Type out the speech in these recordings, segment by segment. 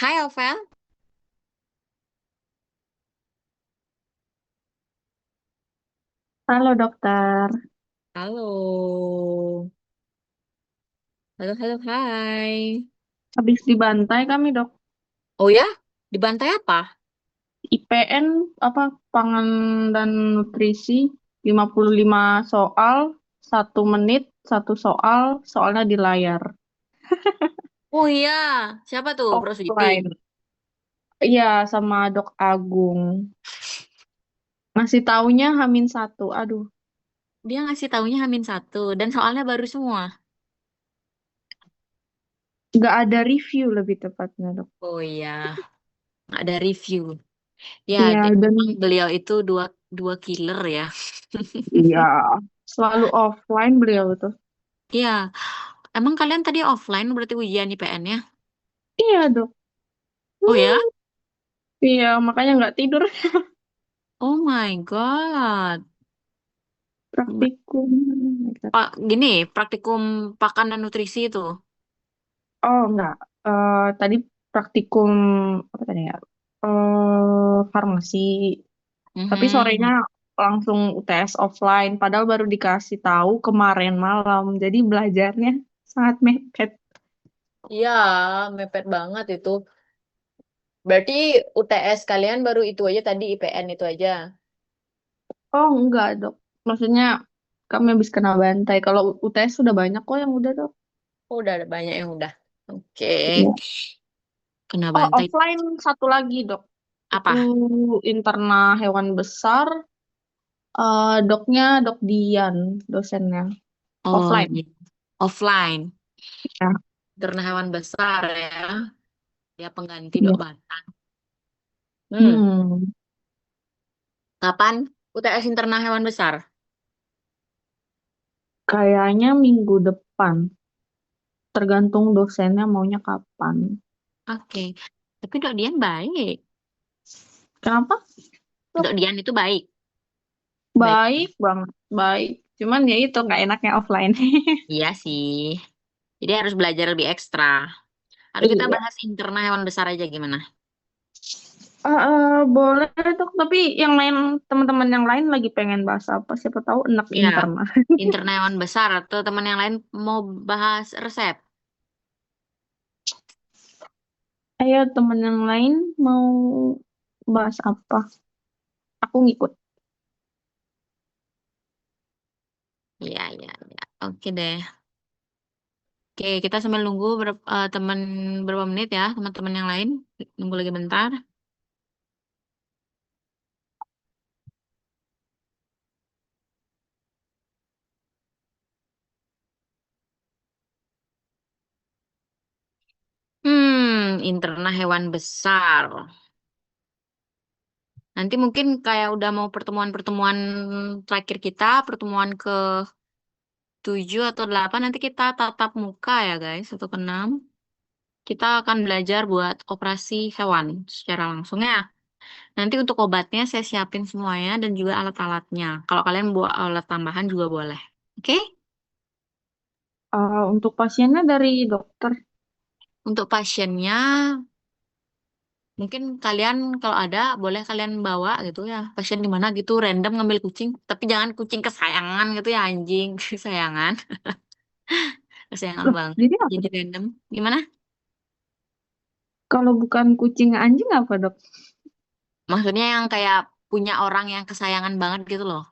Hai Alvel, Halo dokter, halo, halo, halo, hai. habis dibantai kami dok. Oh ya, dibantai apa? IPN apa pangan dan nutrisi 55 soal, 1 menit, satu soal, soalnya di layar. Oh iya, siapa tuh? Bro Sweety. Offline. Iya sama dok Agung. Ngasih taunya H-1. Aduh, Dia ngasih taunya H-1 dan soalnya baru semua. nggak ada review lebih tepatnya dok. Oh iya, nggak ada review. Ya, Iya dan memang beliau itu dua dua killer ya. iya selalu offline beliau tuh. Iya, emang kalian tadi offline berarti ujian IPN-nya? Iya dok. Oh ya? Hmm, iya makanya nggak tidur. Oh my God. Praktikum. Pak, gini, praktikum pakan dan nutrisi itu. Oh enggak. Tadi praktikum apa tadi ya? Farmasi. Tapi sorenya Mhm. langsung UTS offline. Padahal baru dikasih tahu kemarin malam. Jadi belajarnya sangat mepet. Iya, mepet banget itu. Berarti UTS kalian baru itu aja tadi IPN itu aja. Oh enggak dok. Maksudnya kami habis kena bantai. Kalau UTS sudah banyak kok yang udah dok. Oh, udah ada banyak yang udah. Oke. Iya. Kena Oh bantai. offline satu lagi dok. Itu Apa? interna hewan besar. Doknya dok Dian dosennya. Oh, Offline. iya. Offline. Ya. Karena hewan besar ya. Ya pengganti dok Iya. Batan. Hmm. Hmm, Kapan UTS internal hewan besar? kayaknya minggu depan. Tergantung dosennya maunya kapan. Oke. Tapi dok Dian baik. Kenapa? Tuh, Dok Dian itu baik. Baik. baik banget, baik. Cuman ya itu nggak enaknya offline. Iya sih. Jadi harus belajar lebih ekstra. Harus kita Iya. bahas internal hewan besar aja gimana? Boleh dok, tapi yang lain teman-teman yang lain lagi pengen bahas apa? Siapa tahu enak Ya, interna. internal hewan besar atau teman yang lain mau bahas resep. Ayo teman yang lain mau bahas apa? Aku ngikut. Iya, iya, iya. Oke deh. Oke, kita sambil nunggu teman berapa menit ya, teman-teman yang lain. Nunggu lagi bentar. Internal hewan besar. Nanti mungkin kayak udah mau pertemuan-pertemuan terakhir kita, pertemuan ke 7 atau 8 nanti kita tatap muka ya guys, 1 ke 6. Kita akan belajar buat operasi hewan secara langsung ya. Nanti untuk obatnya saya siapin semuanya dan juga alat-alatnya. Kalau kalian buat alat tambahan juga boleh. Oke? Untuk pasiennya dari dokter. Untuk pasiennya, mungkin kalian kalau ada boleh kalian bawa gitu ya. Pasien di mana gitu random ngambil kucing, tapi jangan kucing kesayangan gitu ya anjing kesayangan, kesayangan Loh, banget. jadi apa Jadi dok? random. Gimana? Kalau bukan kucing anjing apa dok? Maksudnya yang kayak punya orang yang kesayangan banget gitu loh.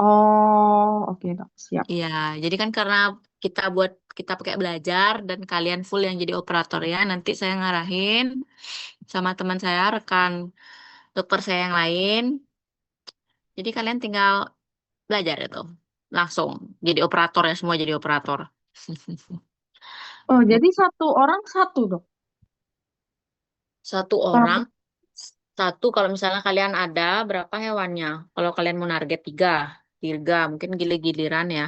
Oh, oke dok, siap. Iya, jadi kan karena kita pakai belajar dan kalian full yang jadi operator ya. Nanti saya ngarahin sama teman saya, rekan dokter saya yang lain. Jadi kalian tinggal belajar itu. Langsung jadi operator ya, semua jadi operator. Oh, jadi satu orang satu dok. Satu orang, Per- satu kalau misalnya kalian ada berapa hewannya? Kalau kalian mau target tiga, tiga mungkin giliran ya.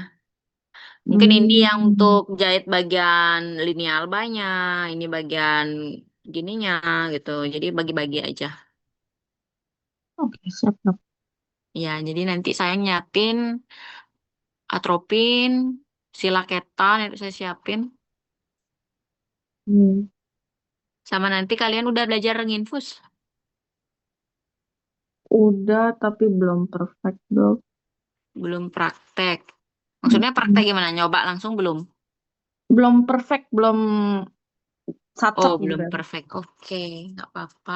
Mungkin ini yang Hmm, untuk jahit bagian lini albanya, ini bagian gininya gitu. Jadi bagi-bagi aja. oke, siap dok. Ya, jadi nanti saya nyiapin atropin, silaketan itu saya siapin. Hmm. Sama nanti kalian udah belajar nginfus? Udah, tapi belum perfect, Dok. Belum praktek. Maksudnya praktek Mm-mm. gimana? Nyoba langsung belum? Belum perfect, belum Oh, sacet belum gitu. perfect. Oke, nggak apa-apa.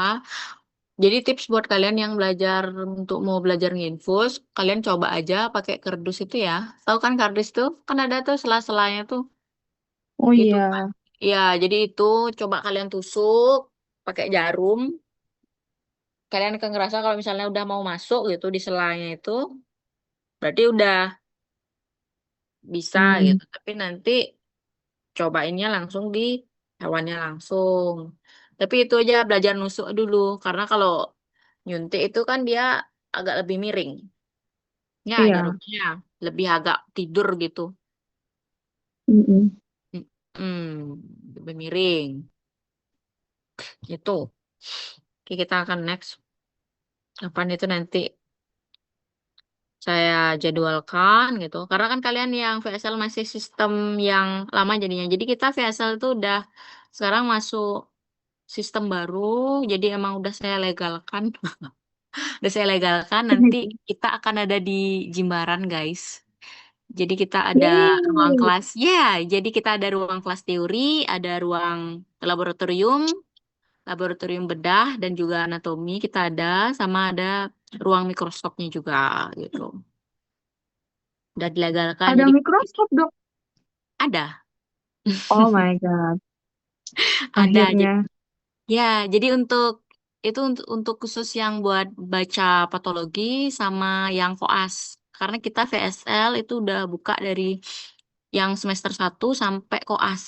Jadi tips buat kalian yang belajar untuk mau belajar nginfus, kalian coba aja pakai kardus itu ya. Tahu kan kardus tuh? Kan ada tuh sela-selanya tuh. Oh Itu kan. iya. Ya, jadi itu coba kalian tusuk pakai jarum. Kalian akan ngerasa kalau misalnya udah mau masuk gitu di selanya itu, berarti udah bisa Hmm, gitu. Tapi nanti cobainnya langsung di hewannya langsung. Tapi itu aja belajar nusuk dulu, karena kalau nyuntik itu kan dia agak lebih miring. Ya, iya. jarumnya lebih agak tidur gitu. Mm-mm. Lebih miring gitu. Oke, kita akan next. Kapan itu nanti saya jadwalkan gitu. Karena kan kalian yang VSL masih sistem yang lama jadinya. Jadi kita VSL itu udah sekarang masuk sistem baru. Jadi emang udah saya legalkan. Udah saya legalkan. Nanti kita akan ada di Jimbaran, guys. Jadi kita ada ruang Yeay. kelas. Ya, jadi kita ada ruang kelas teori, ada ruang laboratorium, laboratorium bedah dan juga anatomi kita ada, sama ada ruang mikroskopnya juga gitu. Udah dilegalkan. Ada Jadi Microsoft, Dok. ada, Oh my God. ada. Akhirnya. Ya, jadi untuk itu untuk khusus yang buat baca patologi sama yang koas. Karena kita VSL itu udah buka dari yang semester 1 sampai koas.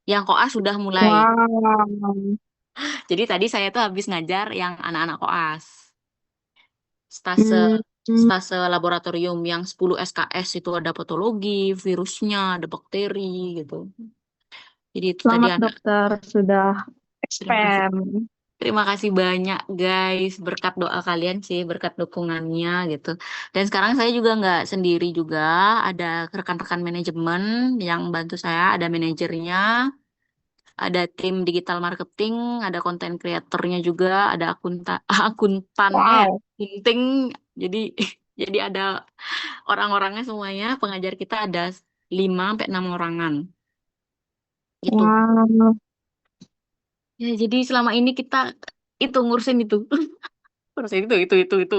Yang koas sudah mulai. Wow. Jadi tadi saya tuh habis ngajar yang anak-anak koas. Stase Hmm, hmm. stase laboratorium yang 10 SKS itu ada patologi, virusnya, ada bakteri gitu. Jadi itu tadi Selamat anak. dokter sudah Terima kasih. expand. Terima kasih banyak guys, berkat doa kalian sih, berkat dukungannya gitu. Dan sekarang saya juga nggak sendiri juga, ada rekan-rekan manajemen yang bantu saya, ada manajernya, ada tim digital marketing, ada konten kreatornya juga, ada akuntannya ya, Wow. akunting. Jadi jadi ada orang-orangnya semuanya, pengajar kita ada 5 sampai 6 orangan gitu. Wow. Ya, jadi selama ini kita itu ngurusin itu. Ngurusin itu.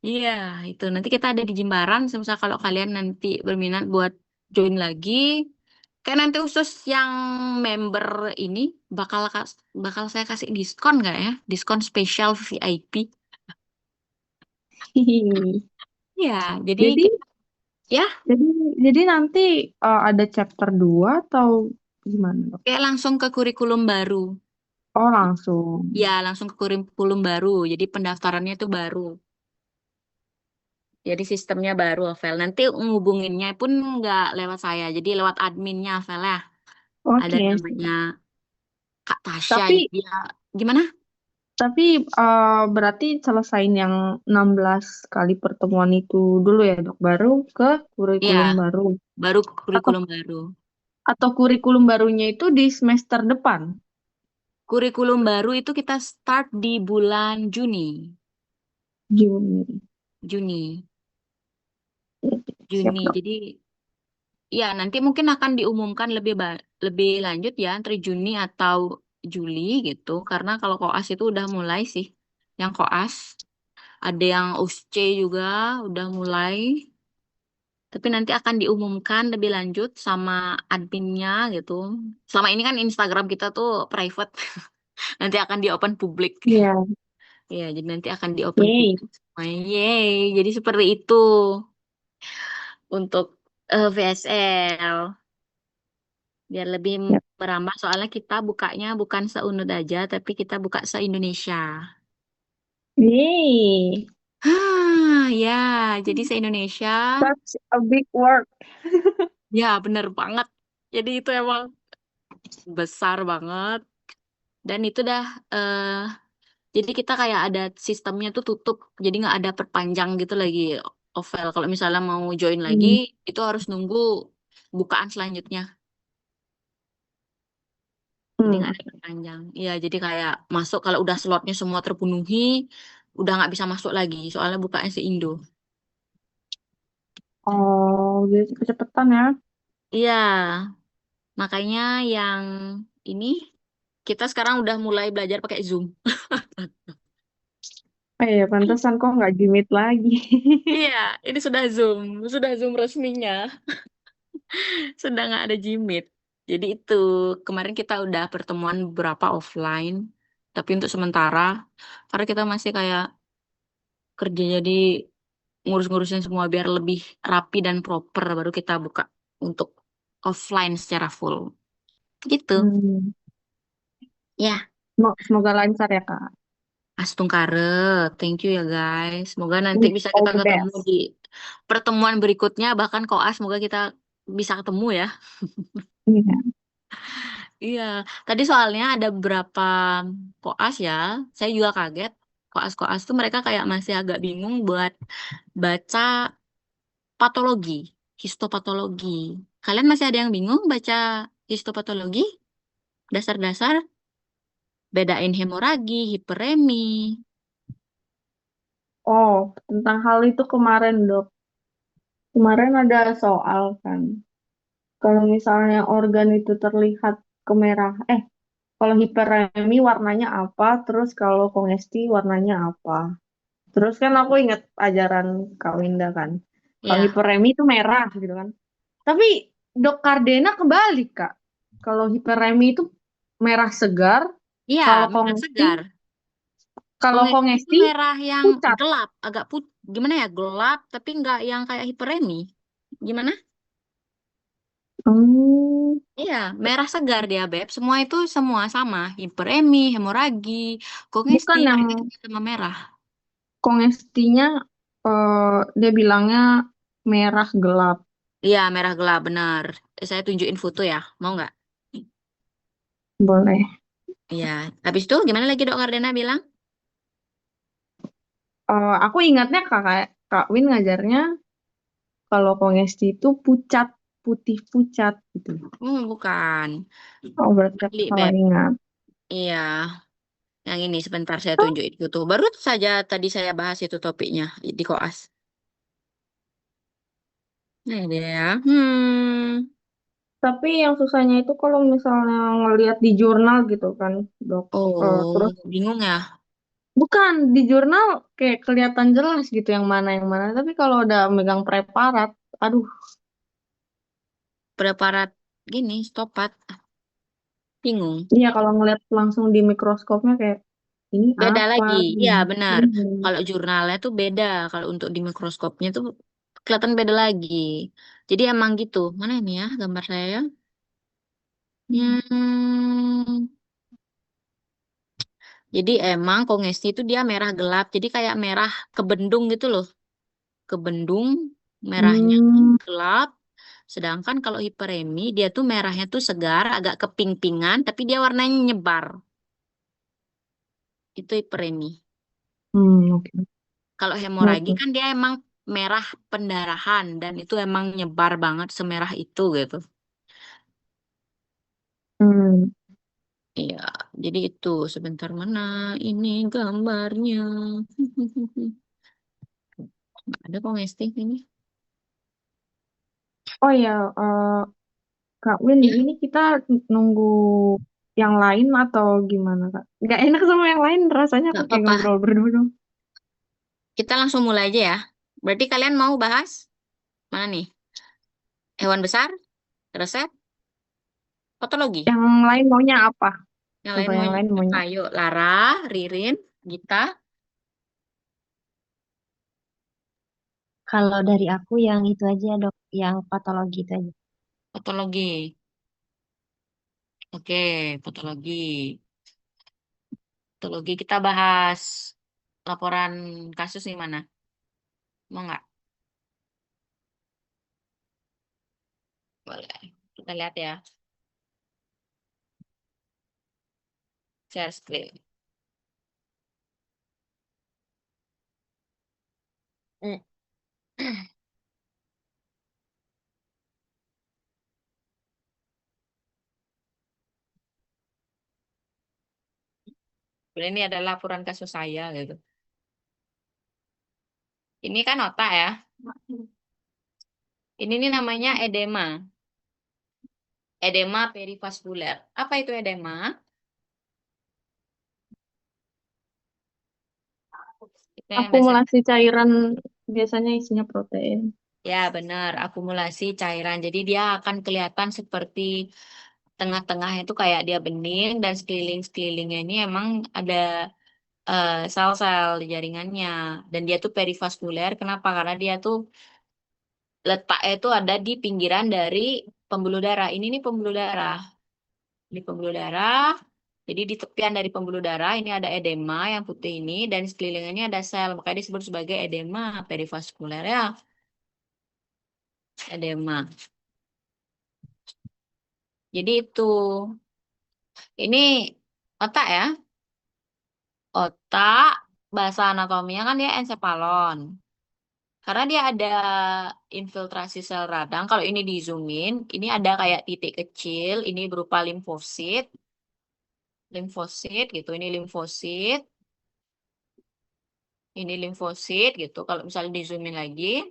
Iya, itu. Nanti kita ada di Jimbaran. Semisal kalau kalian nanti berminat buat join lagi, kayak nanti khusus yang member ini bakal saya kasih diskon nggak ya? Diskon spesial VIP. Ya, jadi Jadi, kita, ya jadi, jadi nanti ada chapter 2 atau gimana, dok? kayak langsung ke kurikulum baru. Oh, langsung. Ya, langsung ke kurikulum baru. Jadi pendaftarannya itu baru. Jadi sistemnya baru, Vel. Nanti ngubunginnya pun nggak lewat saya. Jadi lewat adminnya, Vel ya. Ada Oke. namanya Kak Tasya. Tapi Jadi dia gimana? tapi berarti selesain yang 16 kali pertemuan itu dulu ya, dok. Baru ke Iya, kurikulum baru. baru Atau kurikulum baru. kurikulum barunya itu di semester depan, Kurikulum baru itu kita start di bulan Juni. Juni. Juni. Siap, Juni. dok. Jadi ya nanti mungkin akan diumumkan lebih lanjut ya antara Juni atau Juli gitu. Karena kalau koas itu udah mulai sih. Yang koas. Ada yang USC juga udah mulai. Tapi nanti akan diumumkan lebih lanjut sama adminnya gitu. Selama ini kan Instagram kita tuh private. Nanti akan di open publik. Iya. Ya, jadi nanti akan di open Yeay. publik semuanya. Yeay, jadi seperti itu untuk VSL. Biar lebih Siap. merambah, soalnya kita bukanya bukan se-Unut aja, tapi kita buka se-Indonesia. Yeay. Ya, jadi se-Indonesia. Such a big work. Ya, bener banget. Jadi itu emang besar banget. Dan itu dah, eh, jadi kita kayak ada sistemnya tuh tutup. Jadi nggak ada perpanjang gitu lagi, Ovel. Kalau misalnya mau join lagi, Hmm. itu harus nunggu bukaan selanjutnya. Jadi nggak ada Hmm. perpanjang. Iya, jadi kayak masuk kalau udah slotnya semua terpenuhi, udah nggak bisa masuk lagi. Soalnya bukanya se-Indo. Oh, jadi kecepatan ya. Iya, makanya yang ini kita sekarang udah mulai belajar pakai Zoom. Oh iya, pantesan kok nggak jimit lagi. Iya, ini sudah Zoom resminya, sudah nggak ada Jimit. Jadi itu kemarin kita udah pertemuan beberapa offline, tapi untuk sementara karena kita masih kayak kerja jadi ngurus-ngurusin semua biar lebih rapi dan proper baru kita buka untuk offline secara full. Gitu. Hmm. Ya, Semoga lancar ya, Kak. Astungkare, thank you ya guys. Semoga nanti Wish bisa all kita the ketemu best. di pertemuan berikutnya, bahkan koas semoga kita bisa ketemu ya. Iya. Iya, tadi soalnya ada beberapa koas ya, saya juga kaget. Koas-koas tuh mereka kayak masih agak bingung buat baca patologi, histopatologi. Kalian masih ada yang bingung baca histopatologi? Dasar-dasar, bedain hemoragi, hiperemi. Oh, tentang hal itu kemarin, Dok. Kemarin ada soal kan. Kalau misalnya organ itu terlihat kemerah, kalau hiperemi warnanya apa, terus kalau kongesti warnanya apa. Terus kan aku ingat ajaran Kak Winda kan. Kalau Ya, hiperemi itu merah gitu kan. Tapi Dok Cardena kebalik, Kak. Kalau hiperemi itu merah segar, iya, kalau merah segar. kalau Kongesti itu kongesti merah yang pucat. gelap, agak gimana ya, gelap, tapi nggak yang kayak hiperemi. Gimana? Hmm, Iya, merah segar dia, Beb. Semua itu semua sama. Hiperemi, hemoragi, kongesti, bukan yang mereka juga sama merah. kongestinya dia bilangnya merah gelap. Iya, merah gelap, benar. Saya tunjukin foto ya, mau nggak? Boleh. Iya. Habis itu gimana lagi Dok Kardena bilang? Aku ingatnya Kak Win ngajarnya kalau kongesti itu pucat, putih pucat gitu. Bukan. Oh, berarti aku Beli, salah Beb. ingat. Iya, yang ini sebentar saya tunjukin foto. Baru saja tadi saya bahas itu topiknya di koas. Nah, dia ya. Tapi yang susahnya itu kalau misalnya ngelihat di jurnal gitu kan, Dok. Terus Oh, bingung ya? bukan di jurnal kayak kelihatan jelas gitu yang mana yang mana. Tapi kalau udah megang preparat, aduh, Preparat gini, stopat. Bingung. iya kalau ngeliat langsung di mikroskopnya kayak ini Beda apa? lagi. Iya, benar. Hmm. Kalau jurnalnya tuh beda. Kalau untuk di mikroskopnya tuh kelihatan beda lagi. Jadi emang gitu. Mana ini ya gambar saya? Hmm. Jadi emang kongesti itu dia merah gelap. Jadi kayak merah kebendung gitu loh. Kebendung, merahnya Hmm. gelap. Sedangkan kalau hiperemi dia tuh merahnya tuh segar, agak keping-pingan, tapi dia warnanya nyebar. Itu hiperemi. Oke. Kalau hemoragi Oke. kan dia emang merah pendarahan dan itu emang nyebar banget semerah itu gitu. Hmm. Iya, jadi itu sebentar mana ini gambarnya. Nggak ada kok ngesting ini. Oh ya, Kak Win, Ya, ini kita nunggu yang lain atau gimana, Kak? Nggak enak sama yang lain, rasanya aku nggak kayak apa-apa. ngobrol berdua dong. Kita langsung mulai aja ya. Berarti kalian mau bahas mana nih? Hewan besar, resep, patologi. Yang lain maunya apa? Yang lain Coba mau yang lain maunya. ayo Lara, Ririn, Gita, Kalau dari aku yang itu aja dok, yang patologi itu aja. patologi. Oke, patologi. Patologi kita bahas laporan kasus nih mana? Mau nggak? Boleh. Kita lihat ya. Share screen. Hmm. Ini adalah laporan kasus saya gitu. Ini kan otak ya. Ini nih namanya edema. Edema perivaskuler. Apa itu edema? Itu yang biasa. Akumulasi cairan biasanya isinya protein. Ya, benar. Akumulasi cairan. Jadi dia akan kelihatan seperti tengah-tengahnya itu kayak dia bening dan sekeliling-sekelilingnya ini emang ada sel-sel di jaringannya. Dan dia tuh perivaskuler. Kenapa? Karena dia tuh letaknya itu ada di pinggiran dari pembuluh darah. Ini nih pembuluh darah. Ini pembuluh darah. Jadi di tepian dari pembuluh darah ini ada edema yang putih ini dan sekelilingnya ada sel. Makanya disebut sebagai edema perivaskuler ya. Edema. Jadi itu. Ini otak ya. Otak, bahasa anatominya kan dia ensepalon. Karena dia ada infiltrasi sel radang. Kalau ini di zoom in, ini ada kayak titik kecil. Ini berupa limfosit. Limfosit gitu. Ini limfosit. Ini limfosit gitu. Kalau misalnya di zoom in lagi.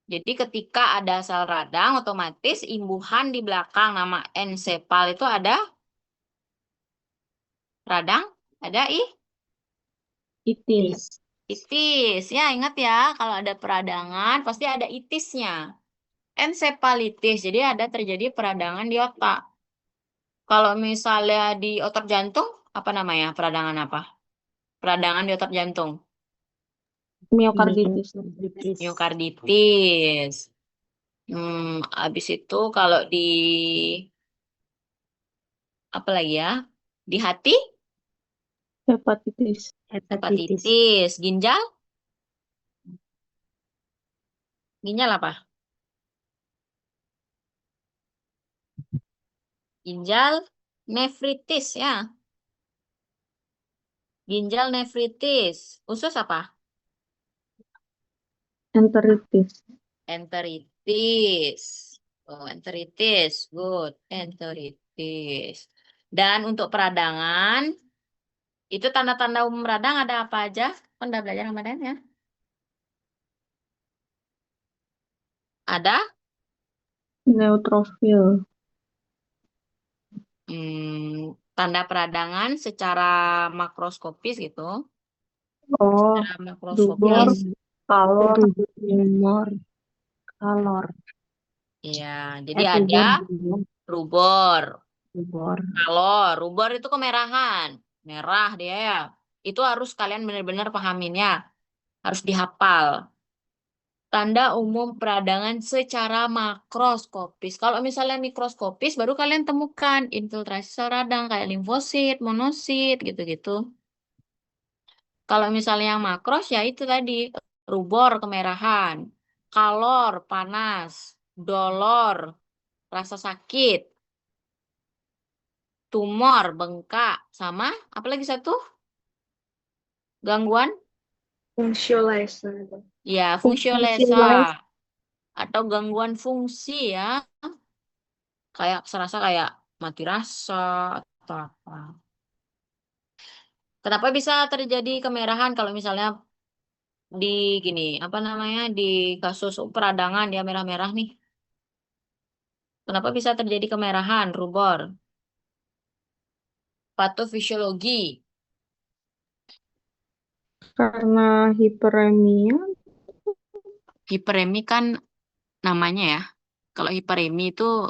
Jadi ketika ada sel radang, otomatis imbuhan di belakang nama ensepal itu ada radang, ada Itis. itis. Ya, ingat ya, kalau ada peradangan pasti ada itisnya. Ensepalitis, jadi ada terjadi peradangan di otak. Kalau misalnya di otot jantung, apa namanya? Peradangan apa? Peradangan di otot jantung. Miokarditis. Miokarditis. Miokarditis. Habis itu kalau di apa lagi ya? Di hati, Hepatitis. Hepatitis. hepatitis. Ginjal, ginjal apa? Ginjal nefritis ya. Ginjal nefritis. Usus apa? Enteritis. Enteritis. Oh, enteritis. Good. Enteritis. Dan untuk peradangan, itu tanda-tanda umum radang ada apa aja? Kan udah belajar kemarin ya. Ada Neutrofil. tanda peradangan secara makroskopis gitu. Oh, Secara dubor, makroskopis. kalor, Tumor. Kalor. Iya, jadi ada Tubor. rubor. Tubor. Kalau rubor itu kemerahan, merah dia ya. Itu harus kalian benar-benar pahaminnya, harus dihafal. Tanda umum peradangan secara makroskopis. Kalau misalnya mikroskopis, baru kalian temukan infiltrasi sel radang kayak limfosit, monosit, gitu-gitu. Kalau misalnya yang makros, ya itu tadi, rubor kemerahan, kalor panas, dolor rasa sakit, tumor bengkak, sama apa lagi satu? Gangguan? fungsiolesa. Ya, fungsiolesa atau gangguan fungsi ya, kayak serasa kayak mati rasa atau apa. Kenapa bisa terjadi kemerahan kalau misalnya di gini, apa namanya, di kasus peradangan dia merah-merah nih. Kenapa bisa terjadi kemerahan, rubor? Patofisiologi. Karena hiperemia, Hiperemi kan namanya ya. Kalau hiperemi itu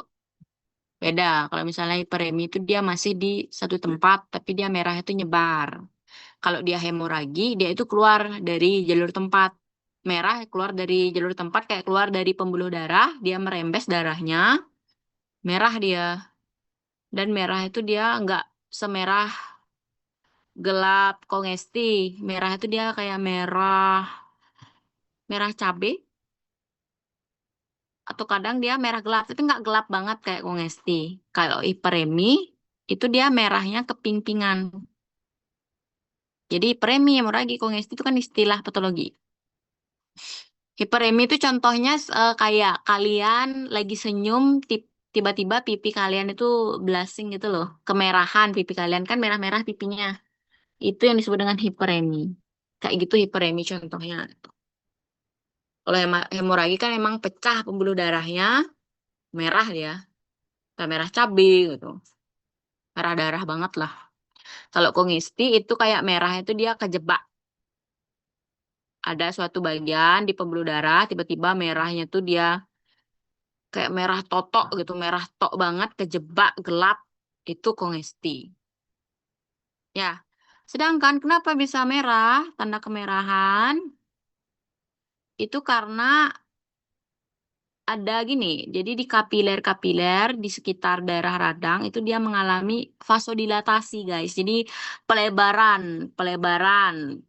beda. Kalau misalnya hiperemi itu dia masih di satu tempat, tapi dia merah itu nyebar. Kalau dia hemoragi, dia itu keluar dari jalur tempat. Merah keluar dari jalur tempat, kayak keluar dari pembuluh darah, dia merembes darahnya, merah dia. Dan merah itu dia nggak semerah gelap kongesti. Merah itu dia kayak merah, merah cabe, atau kadang dia merah gelap, tapi nggak gelap banget kayak kongesti. Kalau hiperemi, itu dia merahnya keping-pingan. Jadi hiperemi, hemoragi, kongesti itu kan istilah patologi. Hiperemi itu contohnya kayak kalian lagi senyum, tiba-tiba pipi kalian itu blushing gitu loh. Kemerahan pipi kalian kan merah-merah pipinya. Itu yang disebut dengan hiperemi. Kayak gitu hiperemi contohnya. Kalau hemoragi kan emang pecah pembuluh darahnya, merah dia, kayak merah cabai gitu. Merah darah banget lah. Kalau kongisti itu kayak merah itu dia kejebak. Ada suatu bagian di pembuluh darah, tiba-tiba merahnya tuh dia kayak merah totok gitu, merah tok banget, kejebak, gelap. Itu kongisti. Ya, sedangkan kenapa bisa merah, tanda kemerahan, itu karena ada gini, jadi di kapiler-kapiler di sekitar daerah radang itu dia mengalami vasodilatasi, guys. Jadi pelebaran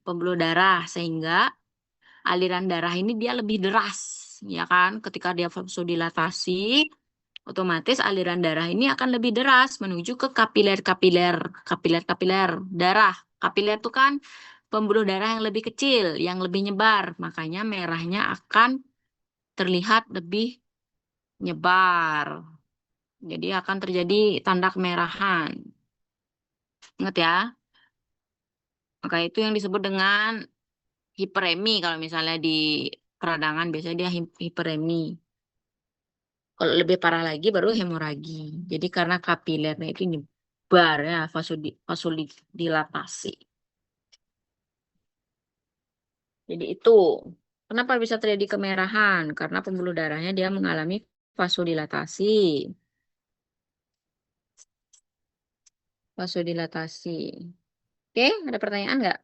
pembuluh darah sehingga aliran darah ini dia lebih deras, ya kan? Ketika dia vasodilatasi, otomatis aliran darah ini akan lebih deras menuju ke kapiler-kapiler darah. Kapiler itu kan pembuluh darah yang lebih kecil, yang lebih nyebar, makanya merahnya akan terlihat lebih nyebar. Jadi akan terjadi tanda kemerahan. Ingat ya. Maka itu yang disebut dengan hiperemi kalau misalnya di peradangan biasanya dia hiperemi. Kalau lebih parah lagi baru hemoragi. Jadi karena kapilernya itu nyebar ya, vasodilatasi. Jadi itu kenapa bisa terjadi kemerahan? Karena pembuluh darahnya dia mengalami vasodilatasi. Vasodilatasi. Oke, ada pertanyaan nggak?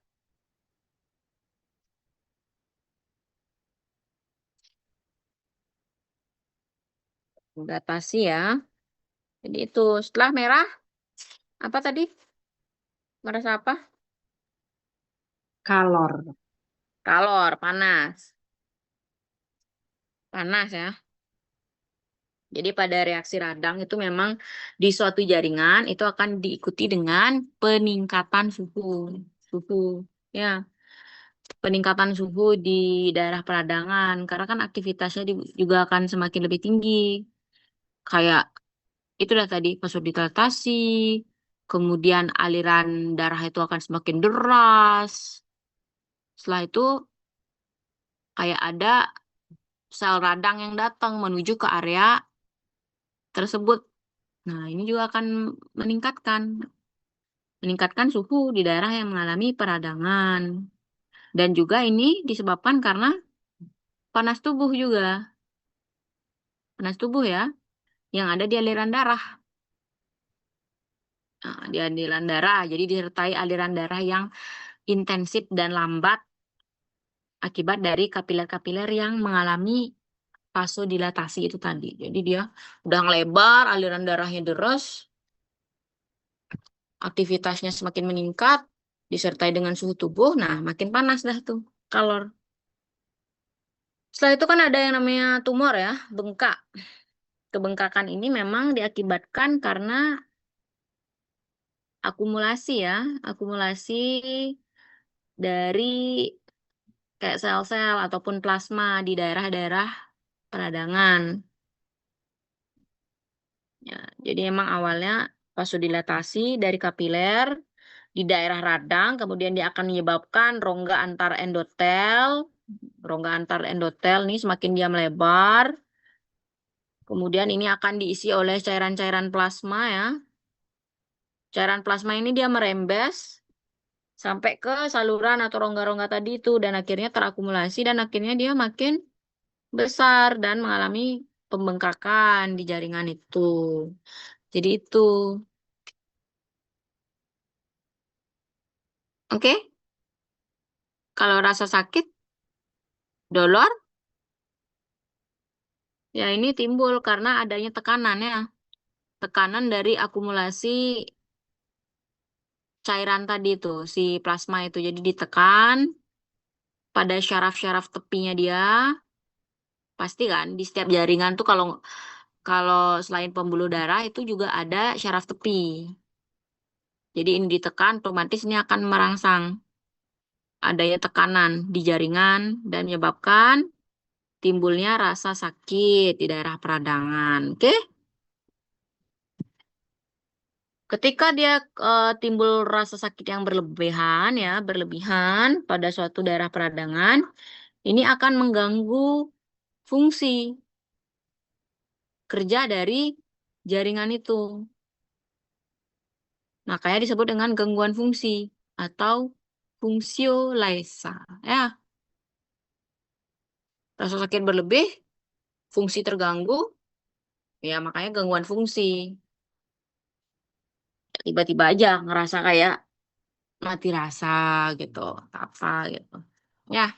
Dilatasi ya. Jadi itu setelah merah apa tadi? Merasa apa? Kalor. Kalor, panas. Panas ya. Jadi pada reaksi radang itu memang di suatu jaringan itu akan diikuti dengan peningkatan suhu. Suhu. Ya, peningkatan suhu di daerah peradangan. Karena kan aktivitasnya juga akan semakin lebih tinggi. Kayak itulah tadi vasodilatasi, kemudian aliran darah itu akan semakin deras. Setelah itu kayak ada sel radang yang datang menuju ke area tersebut. Nah, ini juga akan meningkatkan meningkatkan suhu di daerah yang mengalami peradangan. Dan juga ini disebabkan karena panas tubuh juga. Panas tubuh ya, yang ada di aliran darah. Nah, di aliran darah, jadi disertai aliran darah yang intensif dan lambat akibat dari kapiler-kapiler yang mengalami vasodilatasi itu tadi. Jadi dia udah ngelebar, aliran darahnya deras, aktivitasnya semakin meningkat, disertai dengan suhu tubuh, nah makin panas dah tuh kalor. Setelah itu kan ada yang namanya tumor ya, bengkak. Kebengkakan ini memang diakibatkan karena akumulasi ya, akumulasi dari kayak sel-sel ataupun plasma di daerah-daerah peradangan. Ya, jadi emang awalnya vasodilatasi dari kapiler di daerah radang, kemudian dia akan menyebabkan rongga antar endotel. Rongga antar endotel nih semakin dia melebar. Kemudian ini akan diisi oleh cairan-cairan plasma ya. Cairan plasma ini dia merembes sampai ke saluran atau rongga-rongga tadi itu dan akhirnya terakumulasi dan akhirnya dia makin besar dan mengalami pembengkakan di jaringan itu. Jadi itu. Oke? Kalau rasa sakit, dolor, ya ini timbul karena adanya tekanan ya. Tekanan dari akumulasi cairan tadi itu, si plasma itu. Jadi ditekan pada syaraf-syaraf tepinya dia. Pasti kan di setiap jaringan tuh kalau kalau selain pembuluh darah itu juga ada syaraf tepi. Jadi ini ditekan otomatis ini akan merangsang adanya tekanan di jaringan dan menyebabkan timbulnya rasa sakit di daerah peradangan. Oke? Ketika dia timbul rasa sakit yang berlebihan pada suatu daerah peradangan, ini akan mengganggu fungsi kerja dari jaringan itu. Makanya disebut dengan gangguan fungsi atau fungsiolesa. Ya, rasa sakit berlebih, fungsi terganggu, ya makanya gangguan fungsi. Tiba-tiba aja ngerasa kayak mati rasa gitu, apa gitu. Ya,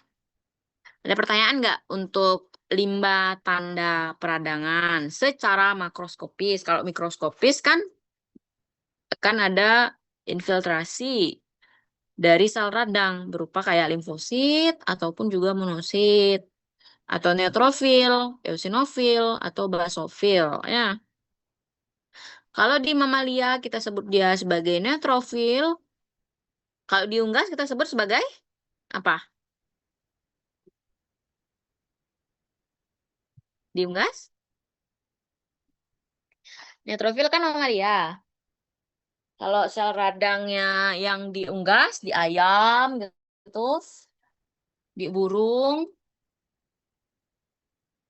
ada pertanyaan nggak untuk limbah tanda peradangan secara makroskopis? Kalau mikroskopis kan ada infiltrasi dari sel radang berupa kayak limfosit ataupun juga monosit atau neutrofil, eosinofil atau basofil ya. Kalau di mamalia kita sebut dia sebagai neutrofil, kalau di unggas kita sebut sebagai apa? Di unggas? Neutrofil kan mamalia. Kalau sel radangnya yang diunggas di ayam gitu, di burung,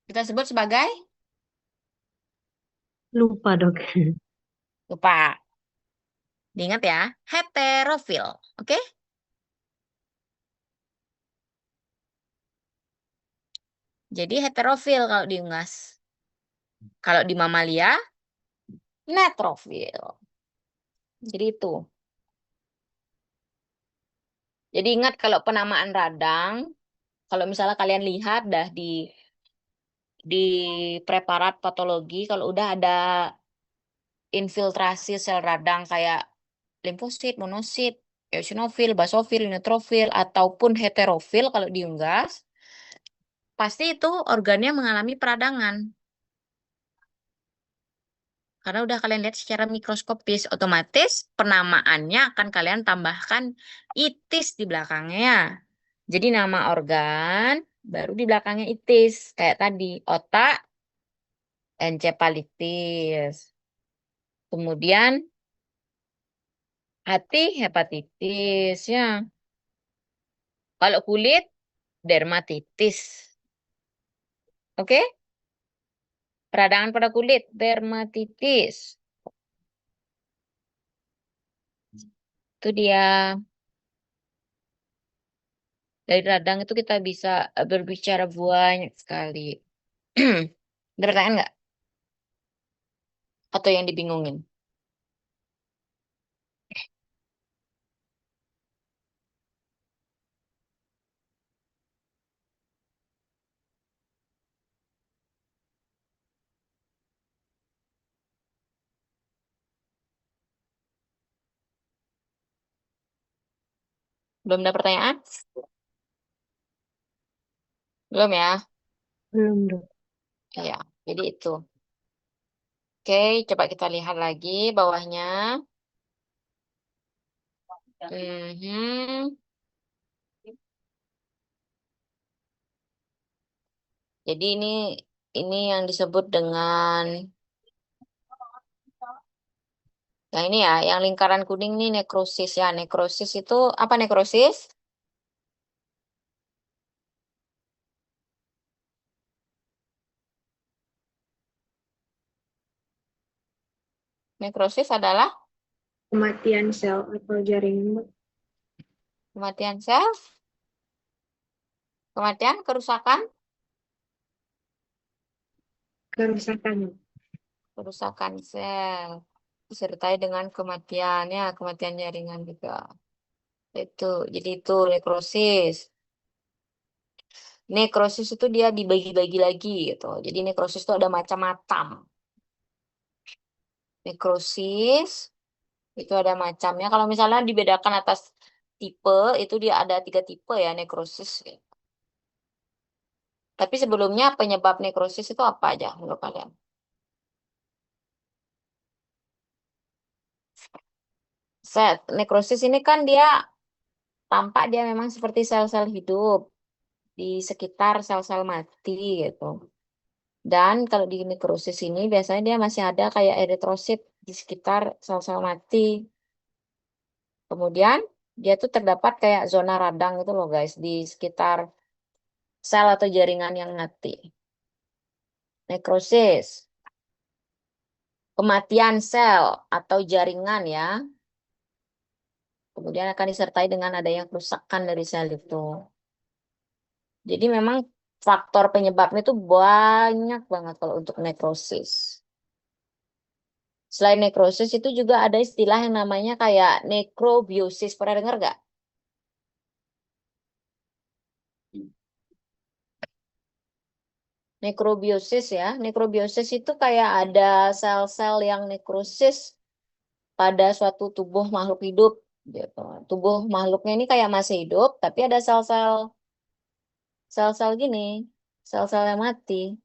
kita sebut sebagai Lupa dok. lupa. Diingat ya, heterofil. Oke? Jadi heterofil kalau diunggas. Kalau di mamalia, netrofil. Jadi itu. Jadi ingat kalau penamaan radang, kalau misalnya kalian lihat dah di preparat patologi, kalau udah ada infiltrasi sel radang kayak limfosit, monosit, eosinofil, basofil, neutrofil, ataupun heterofil kalau diunggas, pasti itu organnya mengalami peradangan. Karena udah kalian lihat secara mikroskopis, otomatis penamaannya akan kalian tambahkan itis di belakangnya. Jadi nama organ, baru di belakangnya itis. Kayak tadi, otak, encephalitis. Kemudian hati, hepatitis. Ya. Kalau kulit, dermatitis. Oke? Peradangan pada kulit, dermatitis. Itu dia. Dari radang itu kita bisa berbicara banyak sekali. Ada pertanyaan nggak? Atau yang dibingungin? Belum ada pertanyaan? Belum ya? Belum dok. Ya, jadi itu. Oke, coba kita lihat lagi bawahnya. Mhm. Jadi ini yang disebut dengan yang ini ya, yang lingkaran kuning nih nekrosis ya. Nekrosis itu apa nekrosis? Nekrosis adalah Kematian sel atau jaringan. kematian sel, kematian, kerusakan, Kerusakan. kerusakan sel disertai dengan kematian ya, kematian jaringan juga. Itu, jadi itu nekrosis. Nekrosis itu dia dibagi-bagi lagi gitu. Jadi nekrosis itu ada macam-macam. Nekrosis itu ada macamnya. Kalau misalnya dibedakan atas tipe, itu dia ada 3 tipe ya nekrosis. Tapi sebelumnya penyebab nekrosis itu apa aja menurut kalian? Nekrosis ini kan dia tampak dia memang seperti sel-sel hidup di sekitar sel-sel mati gitu. Dan kalau di nekrosis ini biasanya dia masih ada kayak eritrosit di sekitar sel-sel mati. Kemudian dia tuh terdapat kayak zona radang gitu loh guys di sekitar sel atau jaringan yang mati. Nekrosis, kematian sel atau jaringan ya. Kemudian akan disertai dengan adanya kerusakan dari sel itu. Jadi memang faktor penyebabnya itu banyak banget kalau untuk nekrosis. Selain nekrosis itu juga ada istilah yang namanya kayak nekrobiosis. Pernah dengar nggak? Nekrobiosis ya. Nekrobiosis itu kayak ada sel-sel yang nekrosis pada suatu tubuh makhluk hidup gitu. Tubuh makhluknya ini kayak masih hidup, tapi ada sel-sel gini, sel-sel yang mati.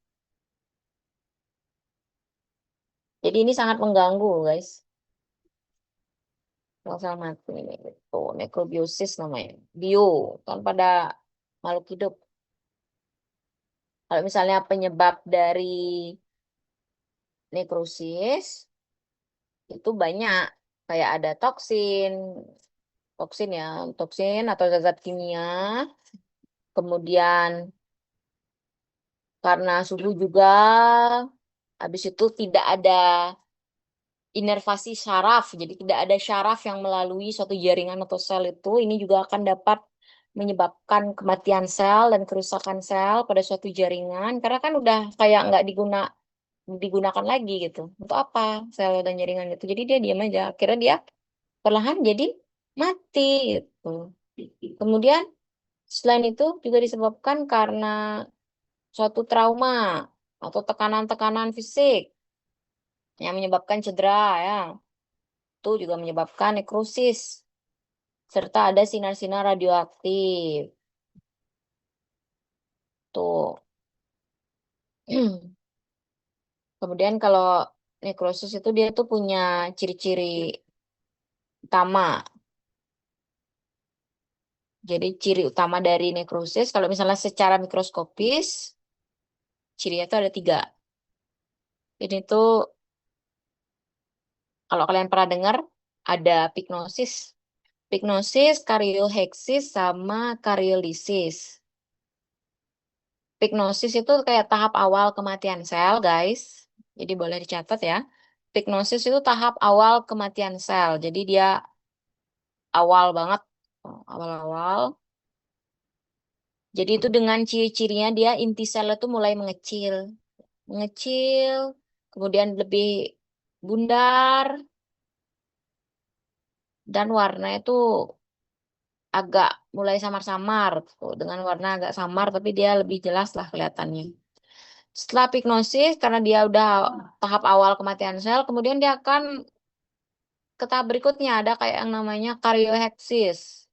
Jadi ini sangat mengganggu, guys. Sel-sel mati ini gitu. Nekrobiosis namanya. Bio kan pada makhluk hidup. Kalau misalnya penyebab dari nekrosis itu banyak. Kayak ada toksin ya, toksin atau zat kimia. Kemudian karena suhu juga, habis itu tidak ada inervasi syaraf, jadi tidak ada syaraf yang melalui suatu jaringan atau sel itu, ini juga akan dapat menyebabkan kematian sel dan kerusakan sel pada suatu jaringan, karena kan udah kayak nggak digunakan lagi gitu. Untuk apa sel dan jaringan itu? Jadi dia diam aja, akhirnya dia perlahan jadi mati gitu. Kemudian selain itu juga disebabkan karena suatu trauma atau tekanan-tekanan fisik yang menyebabkan cedera ya. Itu juga menyebabkan nekrosis serta ada sinar-sinar radioaktif. Tuh. Kemudian kalau nekrosis itu dia tuh punya ciri-ciri utama. Jadi ciri utama dari nekrosis kalau misalnya secara mikroskopis cirinya itu ada 3. Ini tuh kalau kalian pernah dengar ada pignosis. Pignosis, karioheksis, sama kariolisis. Pignosis itu kayak tahap awal kematian sel, guys. Jadi boleh dicatat ya. Pignosis itu tahap awal kematian sel. Jadi dia awal banget, awal-awal. Jadi itu dengan ciri-cirinya dia inti sel itu mulai mengecil. Mengecil, kemudian lebih bundar, dan warna itu agak mulai samar-samar. Tuh. Dengan warna agak samar, tapi dia lebih jelas lah kelihatannya. Setelah pignosis, karena dia udah tahap awal kematian sel, kemudian dia akan ke tahap berikutnya ada kayak yang namanya karyoheksis.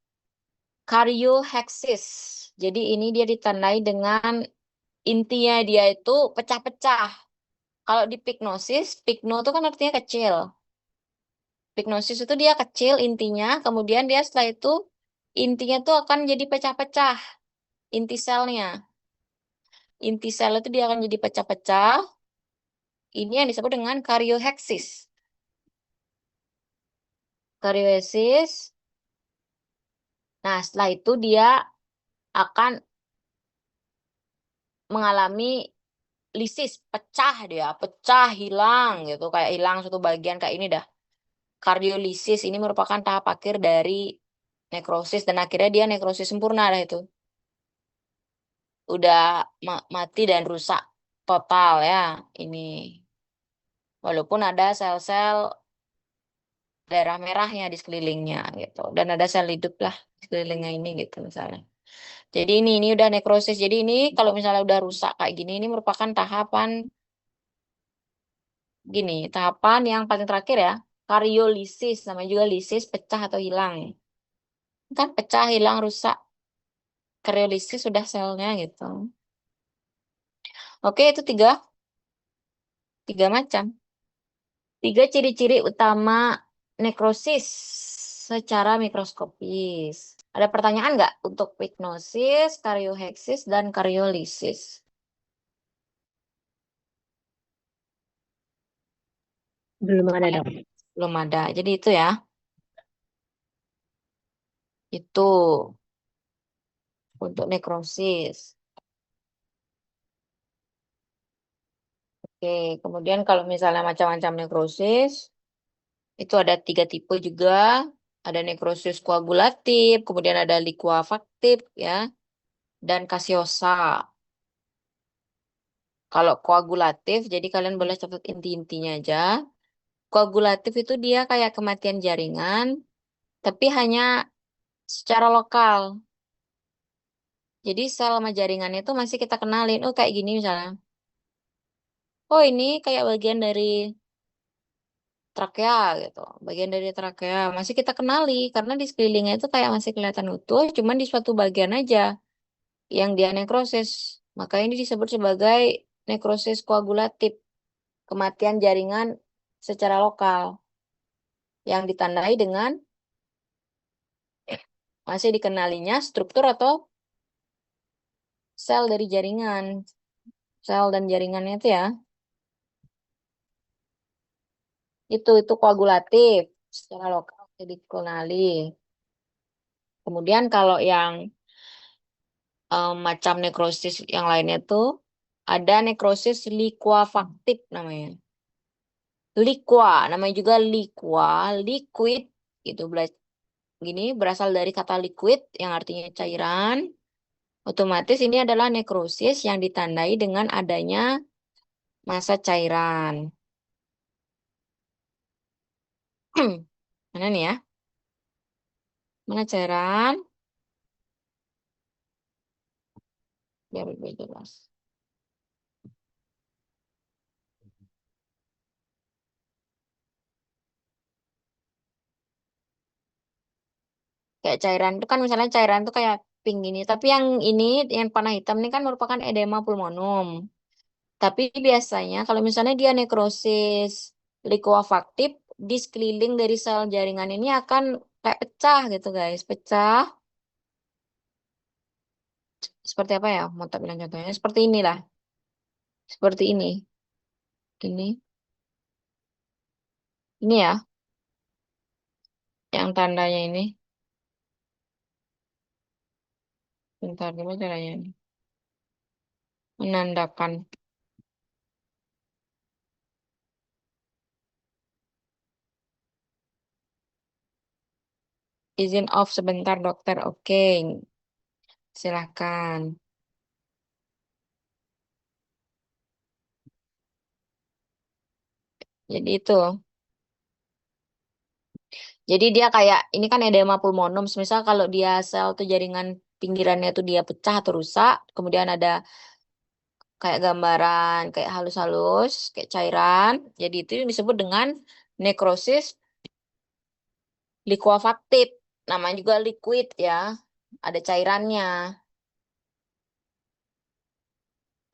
Karyoheksis. Jadi ini dia ditandai dengan intinya dia itu pecah-pecah. Kalau di pignosis, pigno itu kan artinya kecil. Pignosis itu dia kecil intinya, kemudian dia setelah itu intinya tuh akan jadi pecah-pecah. Inti selnya. Inti sel itu dia akan jadi pecah-pecah. Ini yang disebut dengan karyoheksis. Karyoheksis. Nah, setelah itu dia akan mengalami lisis, pecah dia, pecah, hilang gitu, kayak hilang suatu bagian kayak ini dah. Kardiolisis ini merupakan tahap akhir dari nekrosis dan akhirnya dia nekrosis sempurna dah itu. Udah mati dan rusak total ya ini. Walaupun ada sel-sel darah merahnya di sekelilingnya gitu dan ada sel hidup lah di sekelilingnya ini gitu misalnya. Jadi ini udah nekrosis. Jadi ini kalau misalnya udah rusak kayak gini ini merupakan tahapan gini, tahapan yang paling terakhir ya, kariolisis, namanya juga lisis, pecah atau hilang. Kan pecah, hilang, rusak. Kariolisis sudah selnya gitu. Oke, itu tiga macam. 3 ciri-ciri utama nekrosis secara mikroskopis. Ada pertanyaan nggak untuk pignosis, karioheksis, dan kariolisis? Belum ada dok. Belum ada. Jadi itu ya. Itu untuk nekrosis. Oke, kemudian kalau misalnya macam-macam nekrosis, itu ada 3 tipe juga. Ada nekrosis koagulatif, kemudian ada likuafaktif ya, dan kasiosa. Kalau koagulatif, jadi kalian boleh catat inti-intinya aja. Koagulatif itu dia kayak kematian jaringan, tapi hanya secara lokal. Jadi sel sama jaringannya itu masih kita kenalin. Oh kayak gini misalnya. Oh ini kayak bagian dari trakea gitu. Bagian dari trakea. Masih kita kenali karena di sekelilingnya itu kayak masih kelihatan utuh. Cuman di suatu bagian aja yang dia nekrosis. Maka ini disebut sebagai nekrosis koagulatif. Kematian jaringan secara lokal. Yang ditandai dengan masih dikenalinya struktur atau sel dari jaringan. Sel dan jaringannya itu ya. Itu koagulatif secara lokal jadi dikenali. Kemudian kalau yang macam nekrosis yang lainnya tuh ada nekrosis likuafaktif namanya. Liqua, namanya juga liqua, liquid gitu. Gini berasal dari kata liquid yang artinya cairan. Otomatis ini adalah nekrosis yang ditandai dengan adanya massa cairan. Mana nih ya? Mana cairan? Biar lebih jelas. Kayak cairan itu kan misalnya cairan itu kayak pink gini. Tapi yang ini, yang panah hitam ini kan merupakan edema pulmonum. Tapi biasanya kalau misalnya dia nekrosis likuafaktif, di sekeliling dari sel jaringan ini akan kayak pecah gitu guys. Pecah. Seperti apa ya? Mau tak bilang contohnya. Seperti inilah. Seperti ini. Ini. Ini ya. Yang tandanya ini. Bentar, gimana caranya ini? Menandakan. Izin off sebentar dokter. Oke. Silahkan. Jadi itu. Jadi dia kayak ini kan edema pulmonum. Misal kalau dia sel tuh jaringan pinggirannya tuh dia pecah atau rusak, kemudian ada kayak gambaran kayak halus-halus, kayak cairan. Jadi itu disebut dengan nekrosis likuafaktif. Namanya juga liquid ya. Ada cairannya.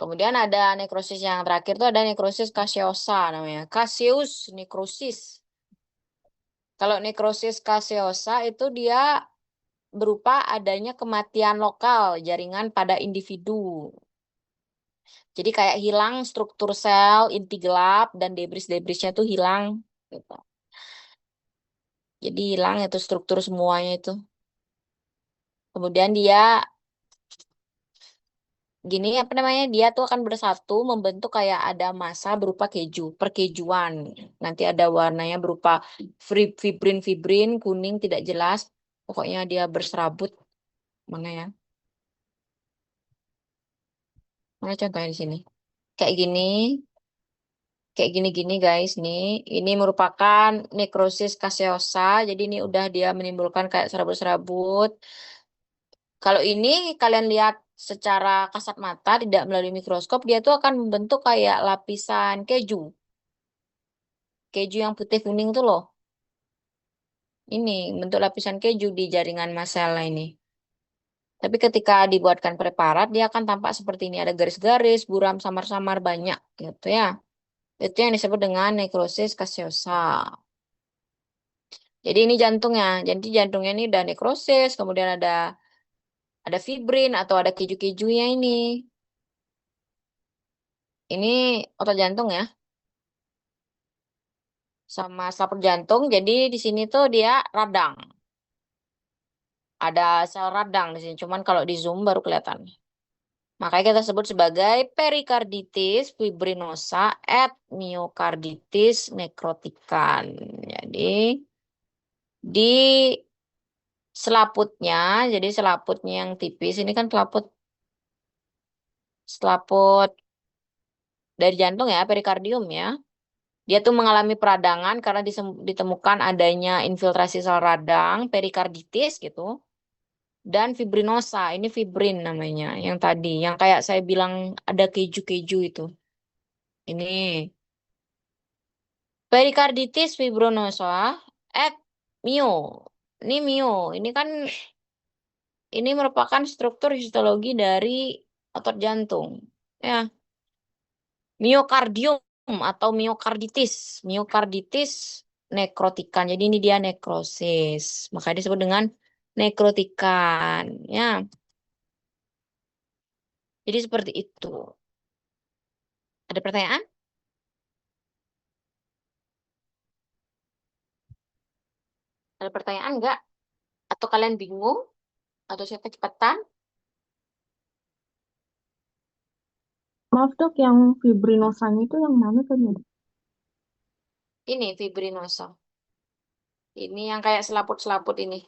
Kemudian ada nekrosis yang terakhir tuh ada nekrosis kaseosa namanya. Caseous nekrosis. Kalau nekrosis kaseosa itu dia berupa adanya kematian lokal jaringan pada individu. Jadi kayak hilang struktur sel, inti gelap, dan debris-debrisnya tuh hilang. Gitu. Jadi hilang itu struktur semuanya itu. Kemudian dia gini apa namanya? Dia tuh akan bersatu membentuk kayak ada massa berupa keju, perkejuan. Nanti ada warnanya berupa fibrin-fibrin kuning tidak jelas. Pokoknya dia berserabut. Mana ya? Mana contohnya di sini? Kayak gini. Kayak gini-gini guys nih. Ini merupakan nekrosis kaseosa. Jadi ini udah dia menimbulkan kayak serabut-serabut. Kalau ini kalian lihat secara kasat mata tidak melalui mikroskop, dia tuh akan membentuk kayak lapisan keju. Keju yang putih kuning tuh loh. Ini bentuk lapisan keju di jaringan masela ini. Tapi ketika dibuatkan preparat, dia akan tampak seperti ini. Ada garis-garis, buram, samar-samar, banyak gitu ya. Itu yang disebut dengan nekrosis kaseosa. Jadi ini jantungnya. Jadi jantungnya ini udah nekrosis, kemudian ada fibrin atau ada keju-kejunya ini. Ini otot jantung ya. sama selaput jantung. Jadi di sini tuh dia radang. Ada sel radang di sini. Cuman kalau di zoom baru kelihatan. Makanya kita sebut sebagai perikarditis fibrinosa et myokarditis nekrotikan. Jadi di selaputnya, jadi selaputnya yang tipis ini kan selaput selaput dari jantung ya, perikardium ya. Dia tuh mengalami peradangan karena ditemukan adanya infiltrasi sel radang, perikarditis gitu. Dan fibrinosa, ini fibrin namanya, yang tadi, yang kayak saya bilang ada keju-keju itu. Ini perikarditis fibrinosa et mio. Ini mio, ini kan ini merupakan struktur histologi dari otot jantung. Ya, miokardium atau miokarditis. Miokarditis nekrotikan. Jadi ini dia nekrosis. Makanya disebut dengan nekrotikan. Ya, jadi seperti itu. Ada pertanyaan? Ada pertanyaan nggak? Atau kalian bingung? Atau saya kecepatan? Maaf dok, yang fibrinosanya itu yang mana kan ya? Ini fibrinosa. Ini yang kayak selaput-selaput ini.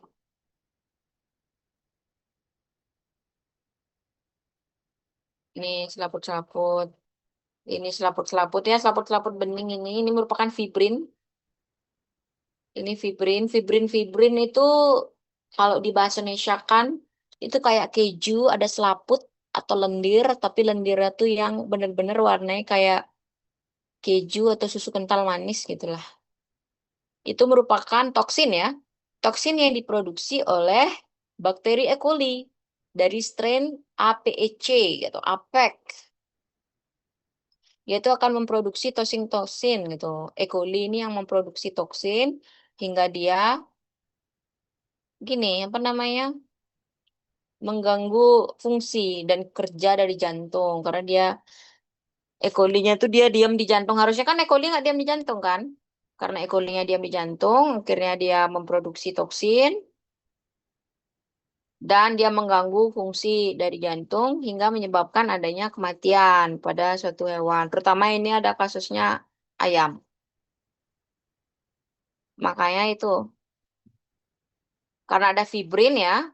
Ini selaput-selaput. Ini selaput-selaput ya, selaput-selaput bening ini. Ini merupakan fibrin. Ini fibrin. Fibrin itu kalau di bahasa Indonesia kan itu kayak keju, ada selaput atau lendir, tapi lendirnya tuh yang bener-bener warnanya kayak keju atau susu kental manis gitulah. Itu merupakan toksin ya. Toksin yang diproduksi oleh bakteri E. coli dari strain APEC gitu, APEC. Yaitu akan memproduksi toksin-toksin gitu. E. coli ini yang memproduksi toksin hingga dia gini, apa namanya? Mengganggu fungsi dan kerja dari jantung karena dia E. coli-nya tuh dia diam di jantung. Harusnya kan E. coli nggak diam di jantung kan? Karena E. coli-nya diam di jantung, akhirnya dia memproduksi toksin dan dia mengganggu fungsi dari jantung hingga menyebabkan adanya kematian pada suatu hewan. Terutama ini ada kasusnya ayam. Makanya itu karena ada fibrin ya.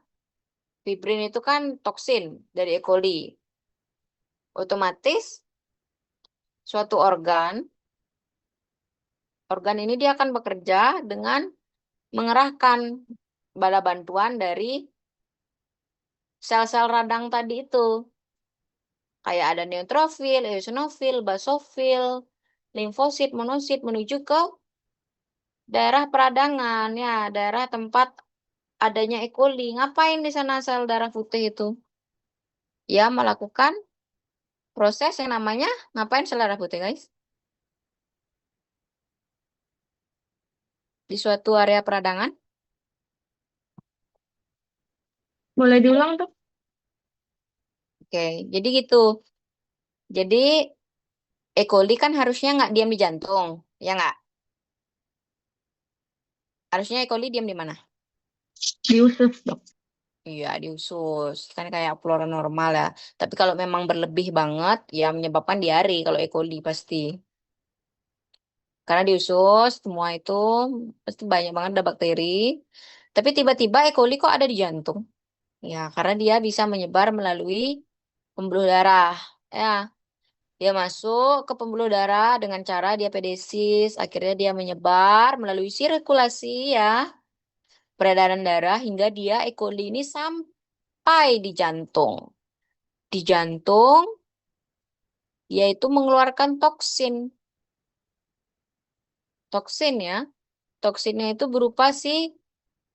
Fibrin itu kan toksin dari E. coli. Otomatis suatu organ ini dia akan bekerja dengan mengerahkan bala bantuan dari sel-sel radang tadi itu. Kayak ada neutrofil, eosinofil, basofil, limfosit, monosit menuju ke daerah peradangan ya, daerah tempat adanya E. coli. Ngapain di sana sel darah putih itu? Ya, melakukan proses yang namanya ngapain sel darah putih, guys? Di suatu area peradangan. Boleh diulang dok? Oke, jadi gitu. Jadi E. coli kan harusnya nggak diam di jantung, ya nggak? Harusnya E. coli diam di mana? Di usus dok. Iya, di usus. Kan kayak flora normal ya. Tapi kalau memang berlebih banget, ya menyebabkan diare kalau E. coli pasti. Karena di usus, semua itu pasti banyak banget ada bakteri. Tapi tiba-tiba E. coli kok ada di jantung? Ya, karena dia bisa menyebar melalui pembuluh darah. Ya, dia masuk ke pembuluh darah dengan cara diapedesis. Akhirnya dia menyebar melalui sirkulasi ya, peredaran darah hingga dia E. coli ini sampai di jantung. Di jantung, yaitu mengeluarkan toksin. Toksin ya. Toksinnya itu berupa si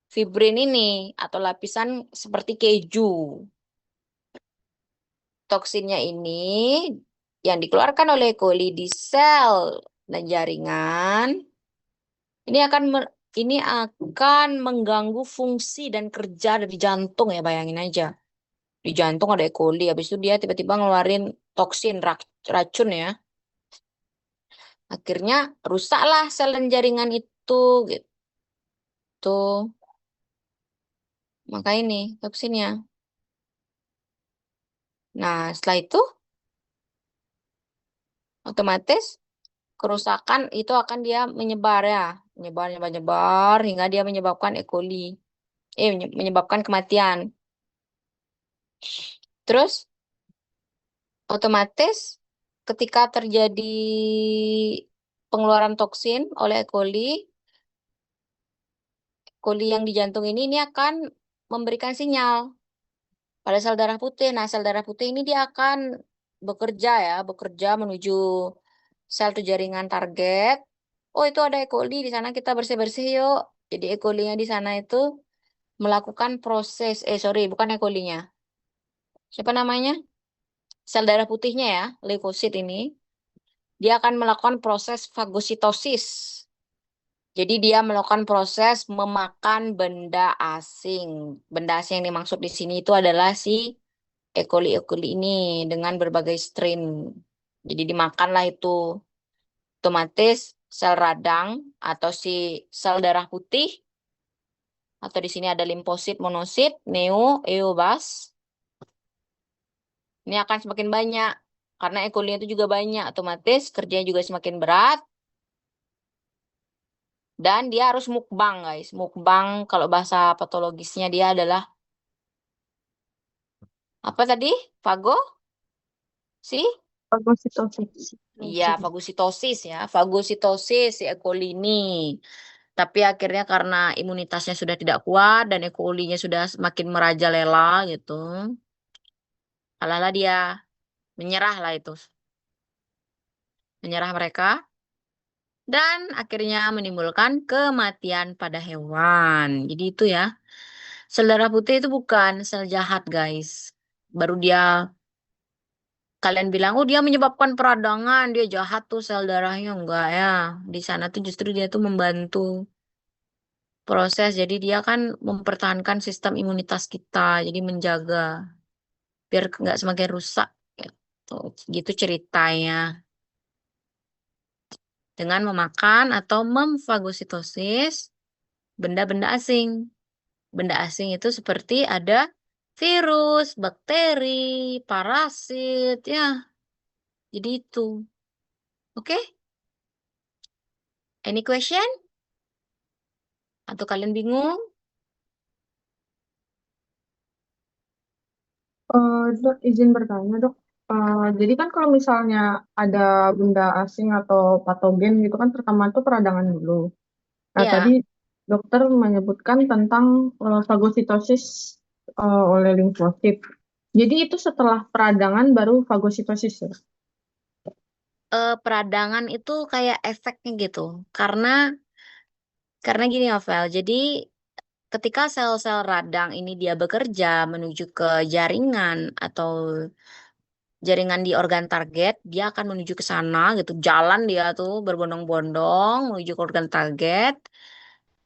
fibrin ini atau lapisan seperti keju. Toksinnya ini yang dikeluarkan oleh E. coli di sel dan jaringan ini akan mengganggu fungsi dan kerja dari jantung ya, bayangin aja. Di jantung ada E. coli, habis itu dia tiba-tiba ngeluarin toksin racun ya. Akhirnya rusaklah sel dan jaringan itu gitu. Maka ini toksinnya. Nah, setelah itu otomatis kerusakan itu akan dia menyebar ya. Menyebar, nyebar, nyebar hingga dia menyebabkan E. coli. Menyebabkan kematian. Terus otomatis ketika terjadi pengeluaran toksin oleh E. coli yang di jantung ini akan memberikan sinyal pada sel darah putih. Nah, sel darah putih ini dia akan bekerja menuju sel tuh jaringan target. Oh, itu ada E. coli di sana, kita bersih-bersih yuk. Jadi E. coli-nya di sana itu melakukan proses, sorry, bukan E. coli-nya. Siapa namanya? Sel darah putihnya ya, leukosit ini. Dia akan melakukan proses fagositosis. Jadi dia melakukan proses memakan benda asing. Benda asing yang dimaksud di sini itu adalah si E. coli ini dengan berbagai strain. Jadi dimakanlah itu. Otomatis sel radang atau si sel darah putih atau di sini ada limfosit, monosit, eobas. Ini akan semakin banyak karena E. coli itu juga banyak. Otomatis kerjanya juga semakin berat. Dan dia harus mukbang, guys. Mukbang, kalau bahasa patologisnya dia adalah apa tadi? Fago? Si? Fagositosis. Iya, fagositosis ya. Fagositosis si E. coli ini. Tapi akhirnya karena imunitasnya sudah tidak kuat dan E. coli-nya sudah semakin merajalela gitu. Alah dia menyerah lah itu. Menyerah mereka. Dan akhirnya menimbulkan kematian pada hewan. Jadi itu ya. Sel darah putih itu bukan sel jahat, guys. Baru dia kalian bilang, oh dia menyebabkan peradangan, dia jahat tuh sel darahnya. Enggak ya. Di sana tuh justru dia tuh membantu proses. Jadi dia kan mempertahankan sistem imunitas kita. Jadi menjaga biar nggak semakin rusak. Gitu, gitu ceritanya. Dengan memakan atau memfagositosis benda-benda asing. Benda asing itu seperti ada virus, bakteri, parasit, ya. Jadi itu. Oke? Any question? Atau kalian bingung? Dok, izin bertanya, dok. Jadi kan kalau misalnya ada benda asing atau patogen gitu kan pertama itu peradangan dulu. Nah, tadi Ya, dokter menyebutkan tentang fagositosis oleh limfosit. Jadi itu setelah peradangan baru fagositosis ya? peradangan itu kayak efeknya gitu. Karena gini, Novel. Jadi ketika sel-sel radang ini dia bekerja menuju ke jaringan atau jaringan di organ target, dia akan menuju ke sana gitu. Jalan dia tuh berbondong-bondong menuju ke organ target.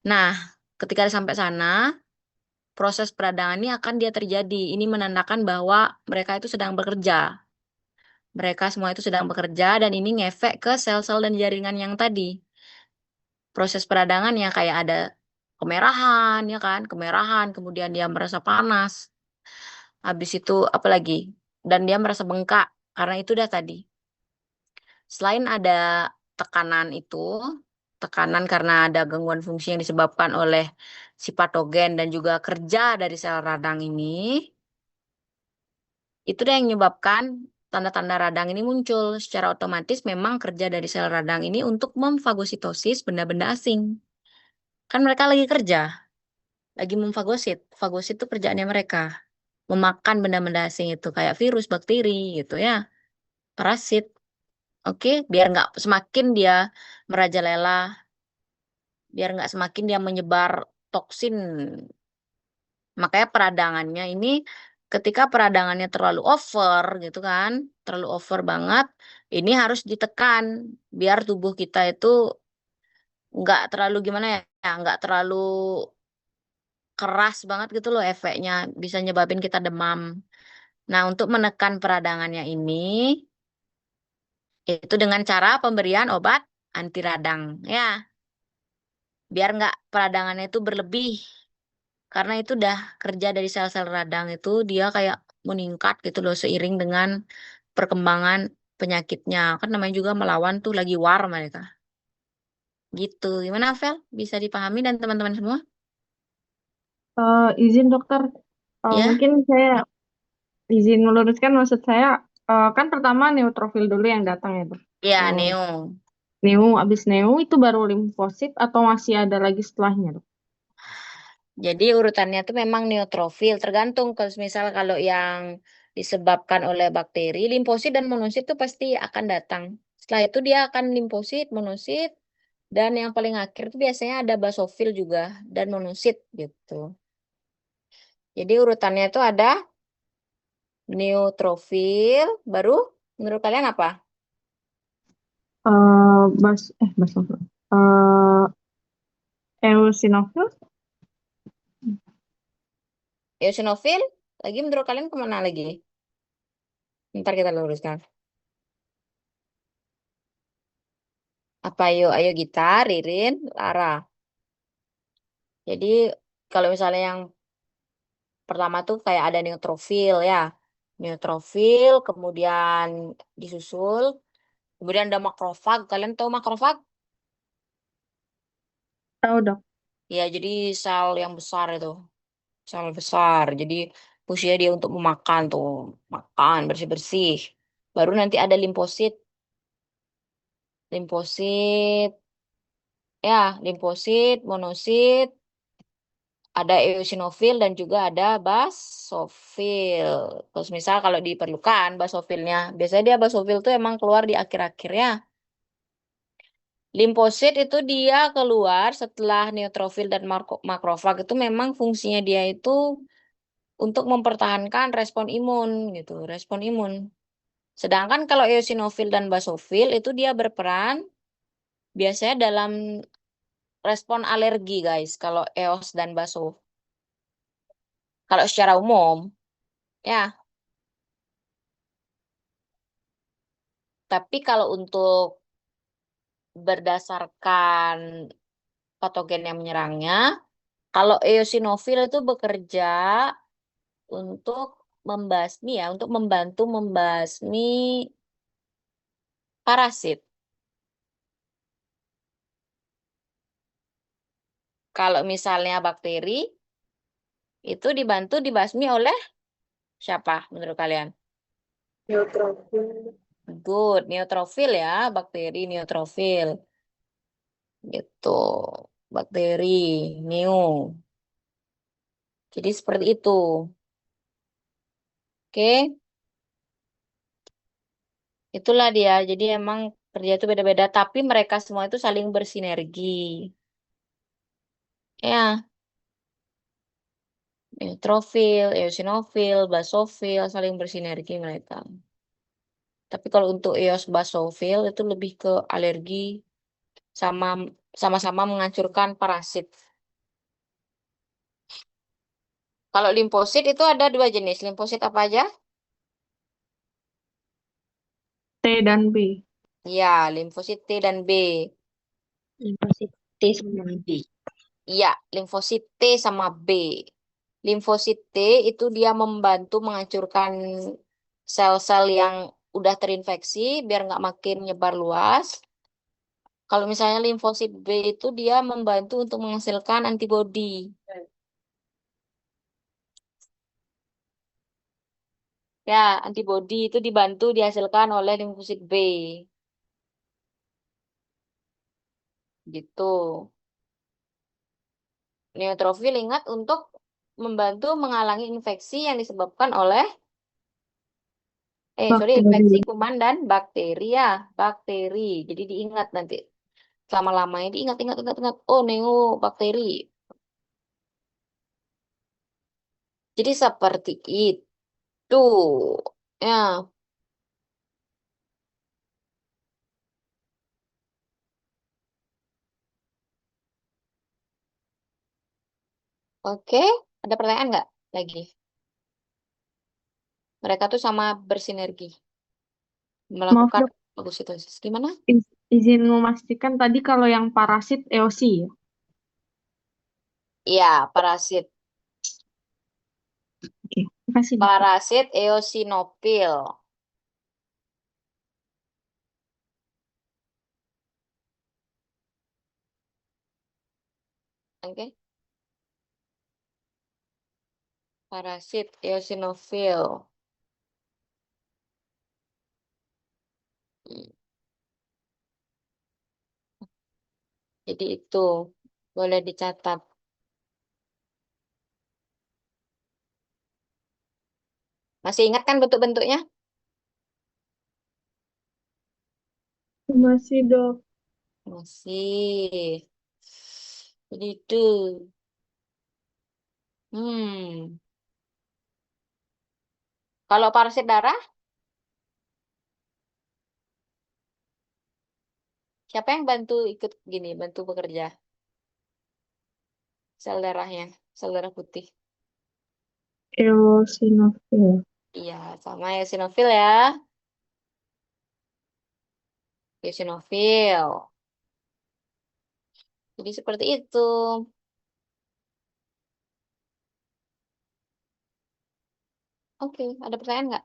Nah, ketika sampai sana, proses peradangan ini akan dia terjadi. Ini menandakan bahwa mereka itu sedang bekerja. Mereka semua itu sedang bekerja dan ini ngefek ke sel-sel dan jaringan yang tadi. Proses peradangan ya kayak ada kemerahan, ya kan? Kemerahan, kemudian dia merasa panas. Habis itu apa lagi? Dan dia merasa bengkak karena itu udah tadi. Selain ada tekanan itu, tekanan karena ada gangguan fungsi yang disebabkan oleh si patogen dan juga kerja dari sel radang ini, itu deh yang menyebabkan tanda-tanda radang ini muncul. Secara otomatis memang kerja dari sel radang ini untuk memfagositosis benda-benda asing. Kan mereka lagi kerja, lagi memfagosit. Fagosit itu kerjaannya mereka. Memakan benda-benda asing itu kayak virus, bakteri gitu ya, parasit. Oke, biar nggak semakin dia merajalela, biar nggak semakin dia menyebar toksin. Makanya peradangannya ini ketika peradangannya terlalu over gitu kan, terlalu over banget, ini harus ditekan biar tubuh kita itu nggak terlalu gimana ya, nggak terlalu keras banget gitu loh efeknya, bisa nyebabin kita demam. Nah, untuk menekan peradangannya ini, itu dengan cara pemberian obat anti radang ya, biar nggak peradangannya itu berlebih. Karena itu udah kerja dari sel-sel radang itu dia kayak meningkat gitu loh seiring dengan perkembangan penyakitnya. Kan namanya juga melawan tuh lagi war mereka. Gitu. Gimana, Vel? Bisa dipahami dan teman-teman semua? Izin dokter, Ya? mungkin saya izin meluruskan maksud saya, kan pertama neutrofil dulu yang datang ya dok. Ya, Eh, Neo. Abis neo itu baru limfosit atau masih ada lagi setelahnya dok? Jadi urutannya tuh memang neutrofil. Tergantung kalau misal kalau yang disebabkan oleh bakteri, limfosit dan monosit tuh pasti akan datang. Setelah itu dia akan limfosit, monosit, dan yang paling akhir tuh biasanya ada basofil juga dan monosit gitu. Jadi urutannya itu ada neutrofil, baru menurut kalian apa? Basophil. Eh, Eosinofil. Eosinofil, lagi menurut kalian kemana lagi? Ntar kita luruskan. Apa ayo, ayo gitar, Ririn, Lara. Jadi kalau misalnya yang pertama tuh kayak ada neutrofil ya. Neutrofil, kemudian disusul. Kemudian ada makrofag. Kalian tahu makrofag? Tahu dok. Ya, jadi sel yang besar itu. Sel besar. Jadi fungsinya dia untuk memakan tuh. Makan, bersih-bersih. Baru nanti ada limfosit. Limfosit, ya, limfosit, monosit, ada eosinofil dan juga ada basofil. Terus misal kalau diperlukan basofilnya, biasanya dia basofil tuh emang keluar di akhir-akhirnya. Limfosit itu dia keluar setelah neutrofil dan makrofag itu memang fungsinya dia itu untuk mempertahankan respon imun gitu, respon imun. Sedangkan kalau eosinofil dan basofil itu dia berperan biasanya dalam respon alergi guys, kalau EOS dan baso. Kalau secara umum, ya. Tapi kalau untuk berdasarkan patogen yang menyerangnya, kalau eosinofil itu bekerja untuk membasmi ya, untuk membantu membasmi parasit. Kalau misalnya bakteri, itu dibantu dibasmi oleh siapa menurut kalian? Neutrofil. Good, neutrofil ya, bakteri neutrofil. Gitu. Bakteri, neo. Jadi seperti itu. Oke, itulah dia. Jadi emang kerja itu beda-beda, tapi mereka semua itu saling bersinergi. Ya, neutrofil, eosinofil, basofil saling bersinergi mereka. Tapi kalau untuk eos basofil itu lebih ke alergi sama sama-sama menghancurkan parasit. Kalau limfosit itu ada dua jenis. Limfosit apa aja? T dan B. Ya, limfosit T dan B. Limfosit T sama B. Iya, limfosit T sama B. Limfosit T itu dia membantu menghancurkan sel-sel yang udah terinfeksi biar nggak makin nyebar luas. Kalau misalnya limfosit B itu dia membantu untuk menghasilkan antibodi. Ya, antibodi itu dibantu dihasilkan oleh limfosit B. Gitu. Neutrofil ingat untuk membantu menghalangi infeksi yang disebabkan oleh infeksi Bakteri. kuman dan bakteri ya, bakteri. Jadi diingat nanti selama-lamanya diingat ingat ingat ingat. Oh, neo bakteri. Jadi seperti itu. Ya, oke. Ada pertanyaan nggak lagi? Mereka tuh sama bersinergi Maaf melakukan dok, fagositosis. Gimana? izin memastikan tadi kalau yang parasit EOSI ya. Iya, parasit. Oke, makasih dok. Parasit eosinofil. Oke, parasit eosinofil. Hmm, Jadi itu boleh dicatat. Masih ingat kan bentuk-bentuknya? Masih dok. Masih. Jadi itu. Hmm. Kalau parasit darah, siapa yang bantu ikut gini, bantu bekerja? Sel darahnya, sel darah putih. Eosinofil. Iya, sama eosinofil ya. Eosinofil. Jadi seperti itu. Oke, ada pertanyaan nggak?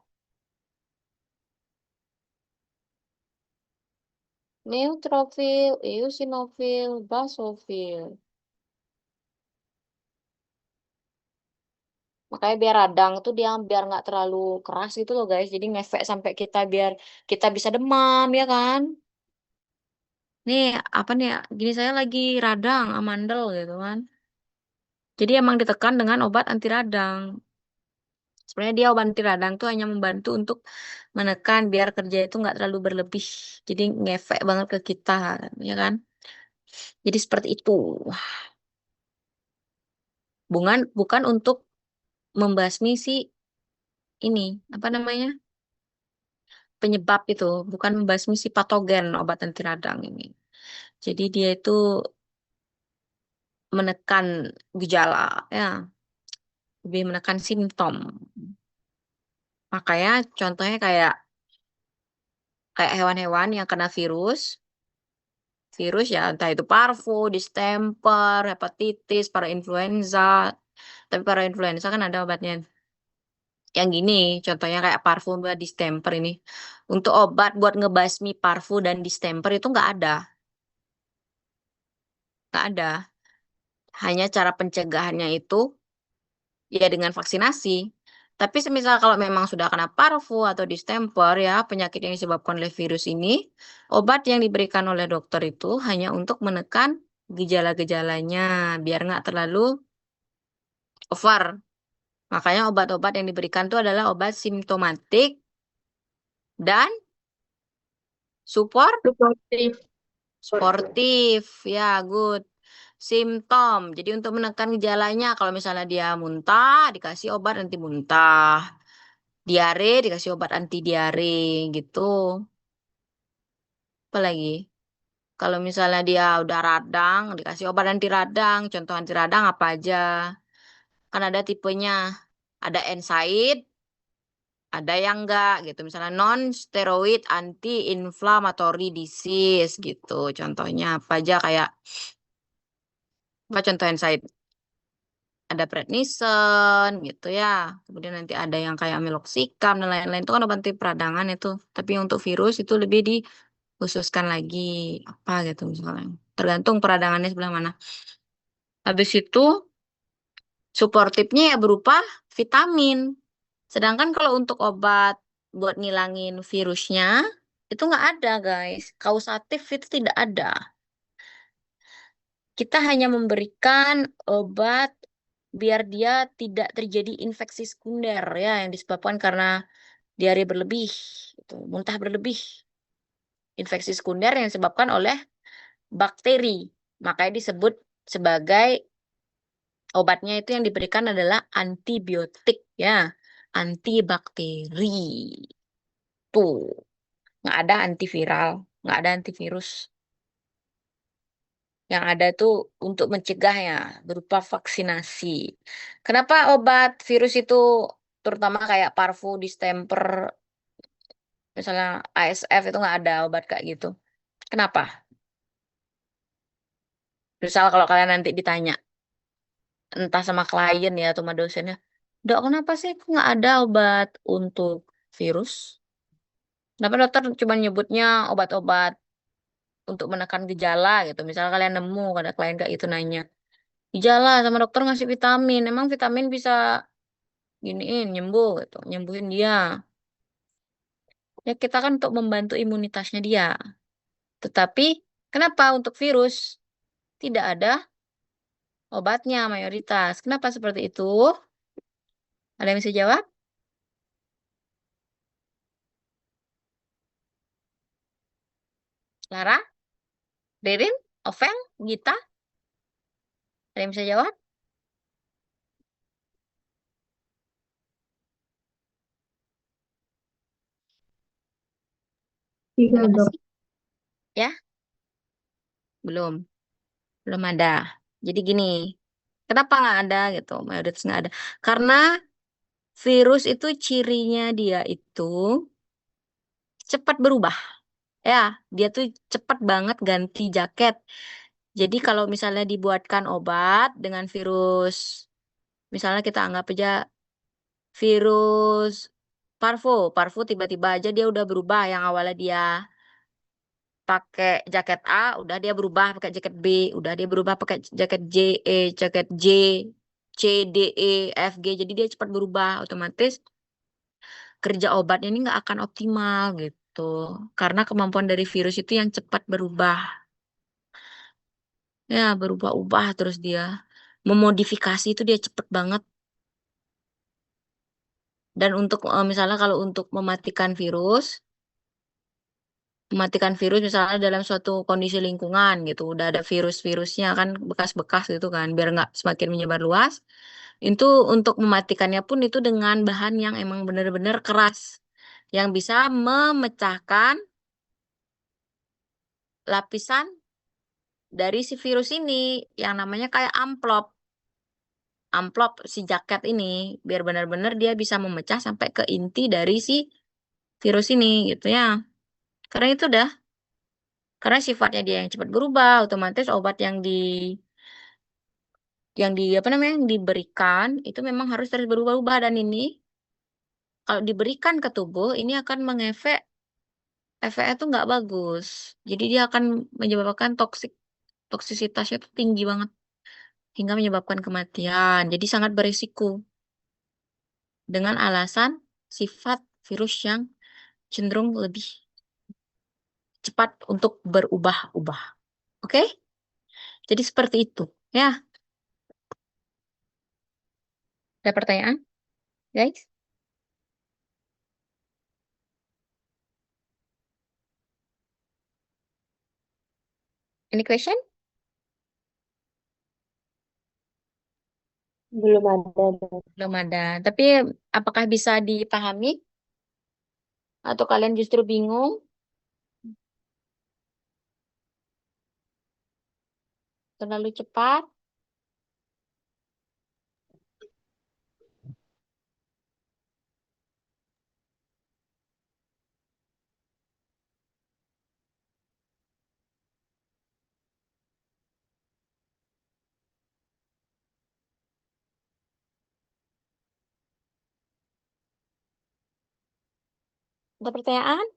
Neutrofil, eosinofil, basofil. Makanya biar radang tuh dia biar nggak terlalu keras gitu loh guys. Jadi ngefek sampai kita biar kita bisa demam ya kan. Nih apa nih ya? Gini saya lagi radang, amandel gitu kan. Jadi emang ditekan dengan obat anti radang. Sebenarnya dia obat anti radang tuh hanya membantu untuk menekan biar kerja itu nggak terlalu berlebih. Jadi ngefek banget ke kita, ya kan? Jadi seperti itu. Bukan untuk membasmi si ini, apa namanya? Penyebab itu, bukan membasmi si patogen obat anti radang ini. Jadi dia itu menekan gejala, ya, lebih menekan simptom. Makanya contohnya kayak kayak hewan-hewan yang kena virus ya entah itu parvo, distemper, hepatitis, parainfluenza. Tapi parainfluenza kan ada obatnya. Yang gini, contohnya kayak parvo dan distemper ini. Untuk obat buat ngebasmi parvo dan distemper itu nggak ada. Nggak ada. Hanya cara pencegahannya itu ya dengan vaksinasi. Tapi semisal kalau memang sudah kena parvo atau distemper ya, penyakit yang disebabkan oleh virus ini, obat yang diberikan oleh dokter itu hanya untuk menekan gejala-gejalanya, biar nggak terlalu over. Makanya obat-obat yang diberikan itu adalah obat simptomatik dan support Suportif. sportif. Ya, good. Simptom. Jadi untuk menekan gejalanya, kalau misalnya dia muntah, dikasih obat anti muntah. Diare, dikasih obat anti diare gitu. Apalagi? Kalau misalnya dia udah radang, dikasih obat anti radang. Contoh anti radang apa aja? Kan ada tipenya. Ada NSAID, ada yang enggak gitu. Misalnya non-steroid anti-inflammatory disease gitu. Contohnya apa aja kayak apa contoh NSAID? Ada prednison gitu ya. Kemudian nanti ada yang kayak meloxicam dan lain-lain itu kan obat anti peradangan itu. Tapi untuk virus itu lebih dikhususkan lagi apa gitu misalnya. Tergantung peradangannya sebelah mana. Habis itu suportifnya ya berupa vitamin. Sedangkan kalau untuk obat buat ngilangin virusnya itu nggak ada guys. Kausatif itu tidak ada. Kita hanya memberikan obat biar dia tidak terjadi infeksi sekunder ya yang disebabkan karena diare berlebih, itu, muntah berlebih. Infeksi sekunder yang disebabkan oleh bakteri. Makanya disebut sebagai obatnya itu yang diberikan adalah antibiotik ya, antibakteri. Tuh, nggak ada antiviral, nggak ada antivirus. Yang ada itu untuk mencegahnya berupa vaksinasi. Kenapa obat virus itu terutama kayak parvo, distemper, misalnya ASF itu nggak ada obat kayak gitu. Kenapa? Misal kalau kalian nanti ditanya, entah sama klien ya atau sama dosennya, Dok, kenapa sih kok nggak ada obat untuk virus? Kenapa dokter cuma nyebutnya obat-obat untuk menekan gejala gitu? Misalnya kalian nemu, ada klien kayak itu nanya, gejala sama dokter ngasih vitamin, emang vitamin bisa giniin, nyembuh gitu, nyembuhin dia. Ya kita kan untuk membantu imunitasnya dia. Tetapi kenapa untuk virus tidak ada obatnya mayoritas? Kenapa seperti itu? Ada yang bisa jawab? Lara, Ririn, Oveng, Gita, ada yang bisa jawab? Iya, Terima Dok. kasih. Ya, belum, belum ada. Jadi gini, kenapa nggak ada gitu? Mayoritas nggak ada. Karena virus itu cirinya dia itu cepat berubah. Ya, dia tuh cepat banget ganti jaket. Jadi kalau misalnya dibuatkan obat dengan virus, misalnya kita anggap aja virus parvo tiba-tiba aja dia udah berubah. Yang awalnya dia pakai jaket A, udah dia berubah pakai jaket B, udah dia berubah pakai jaket jaket J, C, D, E, F, G. Jadi dia cepat berubah, otomatis kerja obatnya ini nggak akan optimal gitu. Karena kemampuan dari virus itu yang cepat berubah. Ya, berubah-ubah terus dia. Memodifikasi itu dia cepet banget. Dan untuk misalnya kalau untuk mematikan virus misalnya dalam suatu kondisi lingkungan gitu, udah ada virus-virusnya kan bekas-bekas gitu kan, biar nggak semakin menyebar luas. Itu untuk mematikannya pun itu dengan bahan yang emang benar-benar keras, yang bisa memecahkan lapisan dari si virus ini, yang namanya kayak amplop si jaket ini, biar benar-benar dia bisa memecah sampai ke inti dari si virus ini gitu ya. Karena itu dah, karena sifatnya dia yang cepat berubah, otomatis obat yang di apa namanya yang diberikan itu memang harus terus berubah-ubah, dan ini kalau diberikan ke tubuh ini akan efeknya tuh nggak bagus. Jadi dia akan menyebabkan toksisitasnya tuh tinggi banget hingga menyebabkan kematian. Jadi sangat berisiko dengan alasan sifat virus yang cenderung lebih cepat untuk berubah-ubah. Oke? Jadi seperti itu. Ya, ada pertanyaan, guys? Any question? Belum ada, Dok. Belum ada. Tapi apakah bisa dipahami atau kalian justru bingung? Terlalu cepat? Ada pertanyaan?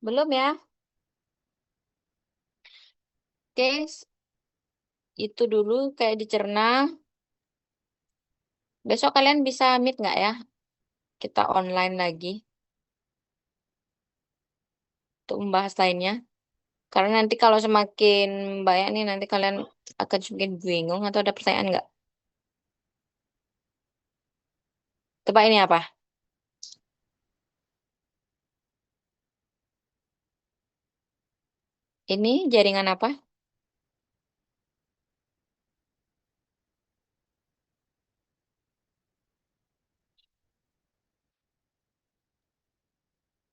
Belum ya? Oke, itu dulu kayak dicerna. Besok kalian bisa meet nggak ya? Kita online lagi untuk membahas lainnya. Karena nanti kalau semakin banyak nih, nanti kalian akan semakin bingung atau ada pertanyaan nggak? Coba ini apa? Ini jaringan apa?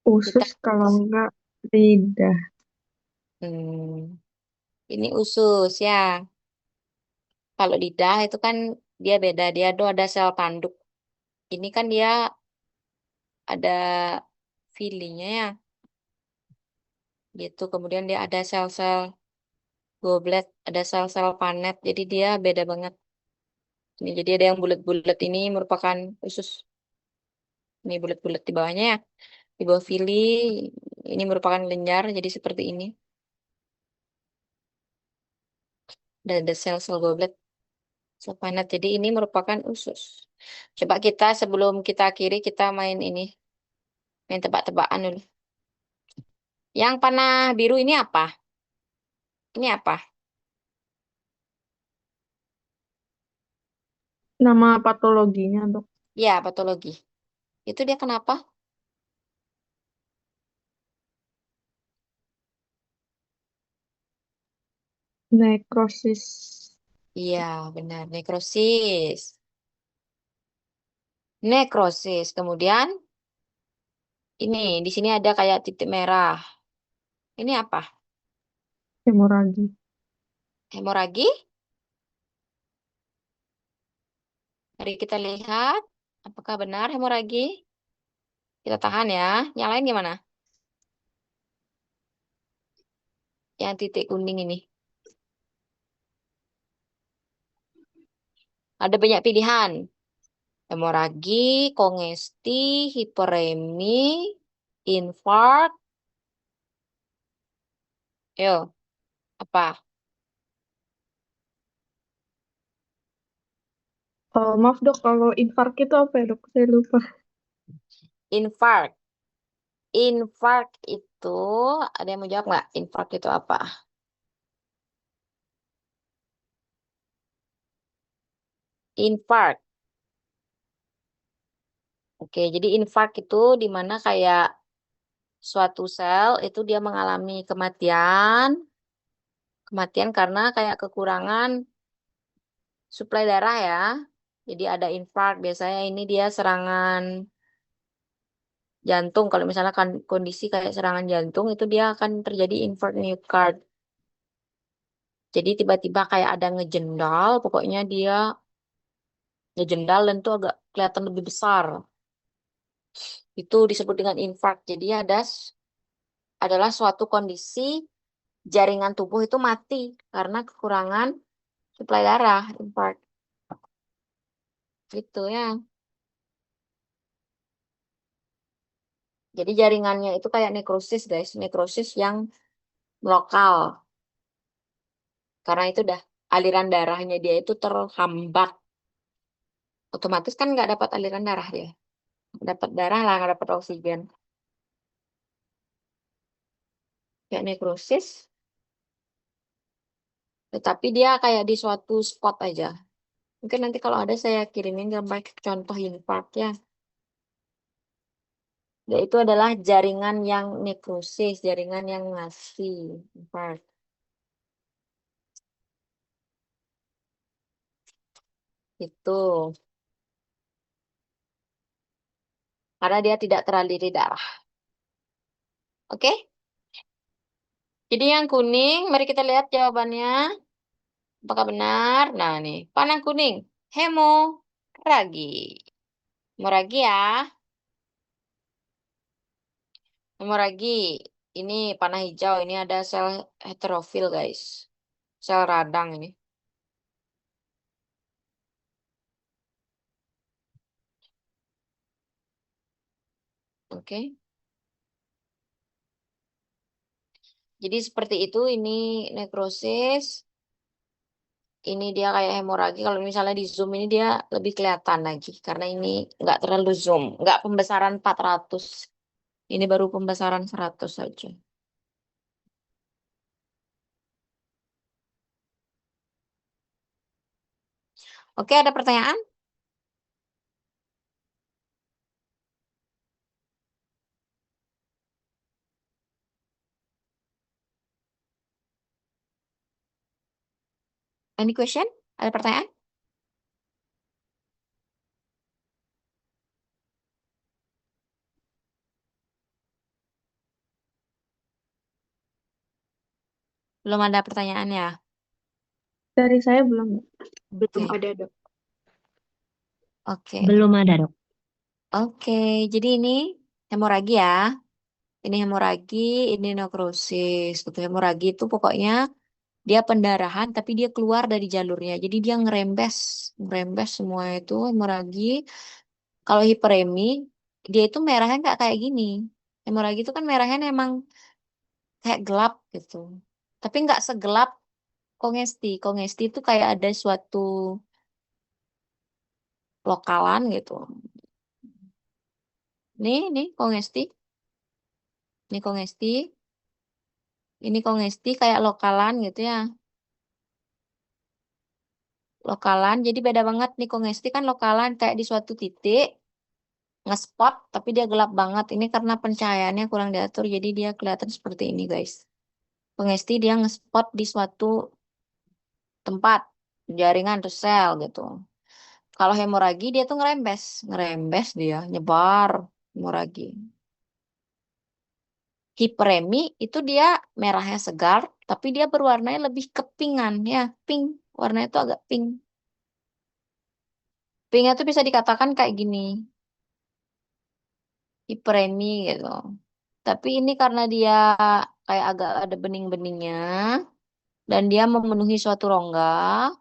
Kita, Usus kalau enggak lidah. ini usus ya. Kalau lidah itu kan dia beda. Dia tuh ada sel tanduk. Ini kan dia ada filinya ya. gitu. Kemudian dia ada sel-sel goblet, ada sel-sel panet. Jadi dia beda banget. Ini jadi ada yang bulat-bulat ini merupakan usus. Ini bulat-bulat di bawahnya ya. Di bawah fili ini merupakan lenjar. Jadi seperti ini. Dan ada sel-sel goblet, sel panet. Jadi ini merupakan usus. Coba kita sebelum kita akhiri kita main ini, main tebak-tebakan dulu. Yang panah biru ini apa? Ini apa? Nama patologinya, Dok. Ya, patologi. Itu dia kenapa? Nekrosis. Iya, benar. Nekrosis. Nekrosis. Kemudian ini di sini ada kayak titik merah. Ini apa? Hemoragi. Hemoragi. Mari kita lihat apakah benar hemoragi. Kita tahan ya. Yang lain gimana? Yang titik kuning ini. Ada banyak pilihan. Hemoragi, kongesti, hiperemi, infark. Yo, apa? Maaf, Dok, kalau infark itu apa ya, Dok? Saya lupa. Infark. Infark itu, ada yang mau jawab nggak? Infark itu apa? Infark. Oke, jadi infark itu di mana kayak suatu sel itu dia mengalami kematian, kematian karena kayak kekurangan suplai darah ya. Jadi ada infark, biasanya ini dia serangan jantung. Kalau misalnya kan kondisi kayak serangan jantung itu dia akan terjadi infark myocardium. Jadi tiba-tiba kayak ada ngejendal, pokoknya dia ngejendal dan tuh agak kelihatan lebih besar. Itu disebut dengan infark. Jadi adalah suatu kondisi jaringan tubuh itu mati karena kekurangan suplai darah, infark. Gitu ya. Jadi jaringannya itu kayak nekrosis, guys. Nekrosis yang lokal. Karena itu udah aliran darahnya dia itu terhambat. Otomatis kan nggak dapat aliran darah dia. Nggak dapat darah lah, nggak dapat oksigen. Kayak nekrosis, tetapi dia kayak di suatu spot aja. Mungkin nanti kalau ada saya kirimin gambar contoh infark ya. Yaitu adalah jaringan yang nekrosis, jaringan yang mati, infark. Itu. Karena dia tidak teraliri darah. Oke? Jadi yang kuning, mari kita lihat jawabannya. Apakah benar? Nah, nih, panah kuning. Hemoragi. Hemoragi ya. Hemoragi. Ini panah hijau. Ini ada sel heterofil, guys. Sel radang ini. Oke. Jadi seperti itu. Ini nekrosis. Ini dia kayak hemoragi. Kalau misalnya di zoom ini dia lebih kelihatan lagi. Karena ini nggak terlalu zoom. Nggak pembesaran 400. Ini baru pembesaran 100 saja. Oke, ada pertanyaan? Any question? Ada pertanyaan? Belum ada pertanyaan ya? Dari saya belum, Dok. Belum Oke. ada, Dok. Oke. Belum ada, Dok. Oke, jadi ini hemoragi ya. Ini hemoragi, ini nekrosis. Gitu. Hemoragi itu pokoknya dia pendarahan tapi dia keluar dari jalurnya. Jadi dia ngerembes, ngerembes semua itu hemoragi. Kalau hiperemi, dia itu merahnya nggak kayak gini. Hemoragi itu kan merahnya emang kayak gelap gitu. Tapi nggak segelap kongesti. Kongesti itu kayak ada suatu lokalan gitu. Nih kongesti. Ini kongesti. Ini kongesti kayak lokalan gitu ya. Lokalan. Jadi beda banget nih kongesti kan lokalan kayak di suatu titik. Ngespot tapi dia gelap banget. Ini karena pencahayaannya kurang diatur. Jadi dia kelihatan seperti ini guys. Kongesti dia ngespot di suatu tempat. Jaringan atau sel gitu. Kalau hemoragi dia tuh ngerembes. Ngerembes dia. Nyebar hemoragi. Hiperemi itu dia merahnya segar, tapi dia berwarnanya lebih kepingan ya, pink. Warnanya itu agak pink. Pinknya tuh bisa dikatakan kayak gini, hiperemi gitu. Tapi ini karena dia kayak agak ada bening-beningnya dan dia memenuhi suatu rongga,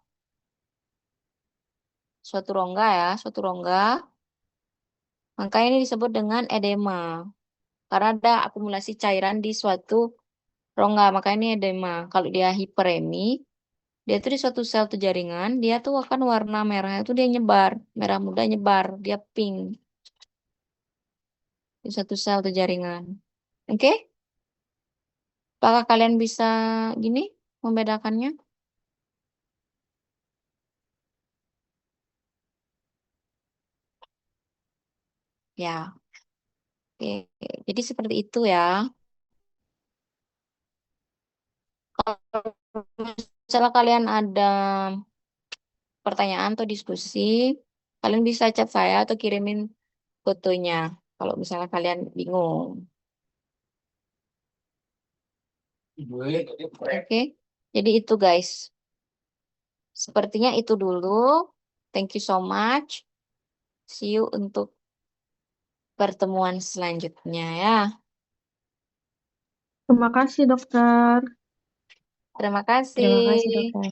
makanya ini disebut dengan edema. Karena ada akumulasi cairan di suatu rongga, makanya ini edema. Kalau dia hiperemi, dia tuh di suatu sel tuh jaringan, dia tuh akan warna merahnya tuh dia nyebar, merah muda nyebar, dia pink di satu sel tuh jaringan. Oke? Apakah kalian bisa gini membedakannya? Ya, oke. Jadi seperti itu ya. Kalau misalnya kalian ada pertanyaan atau diskusi, kalian bisa chat saya atau kirimin fotonya. Kalau misalnya kalian bingung. Oke? Jadi itu guys. Sepertinya itu dulu. Thank you so much. See you untuk pertemuan selanjutnya ya. Terima kasih, dokter. Terima Terima kasih. kasih dokter.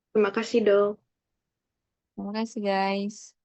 Terima kasih, dok. Terima kasih guys.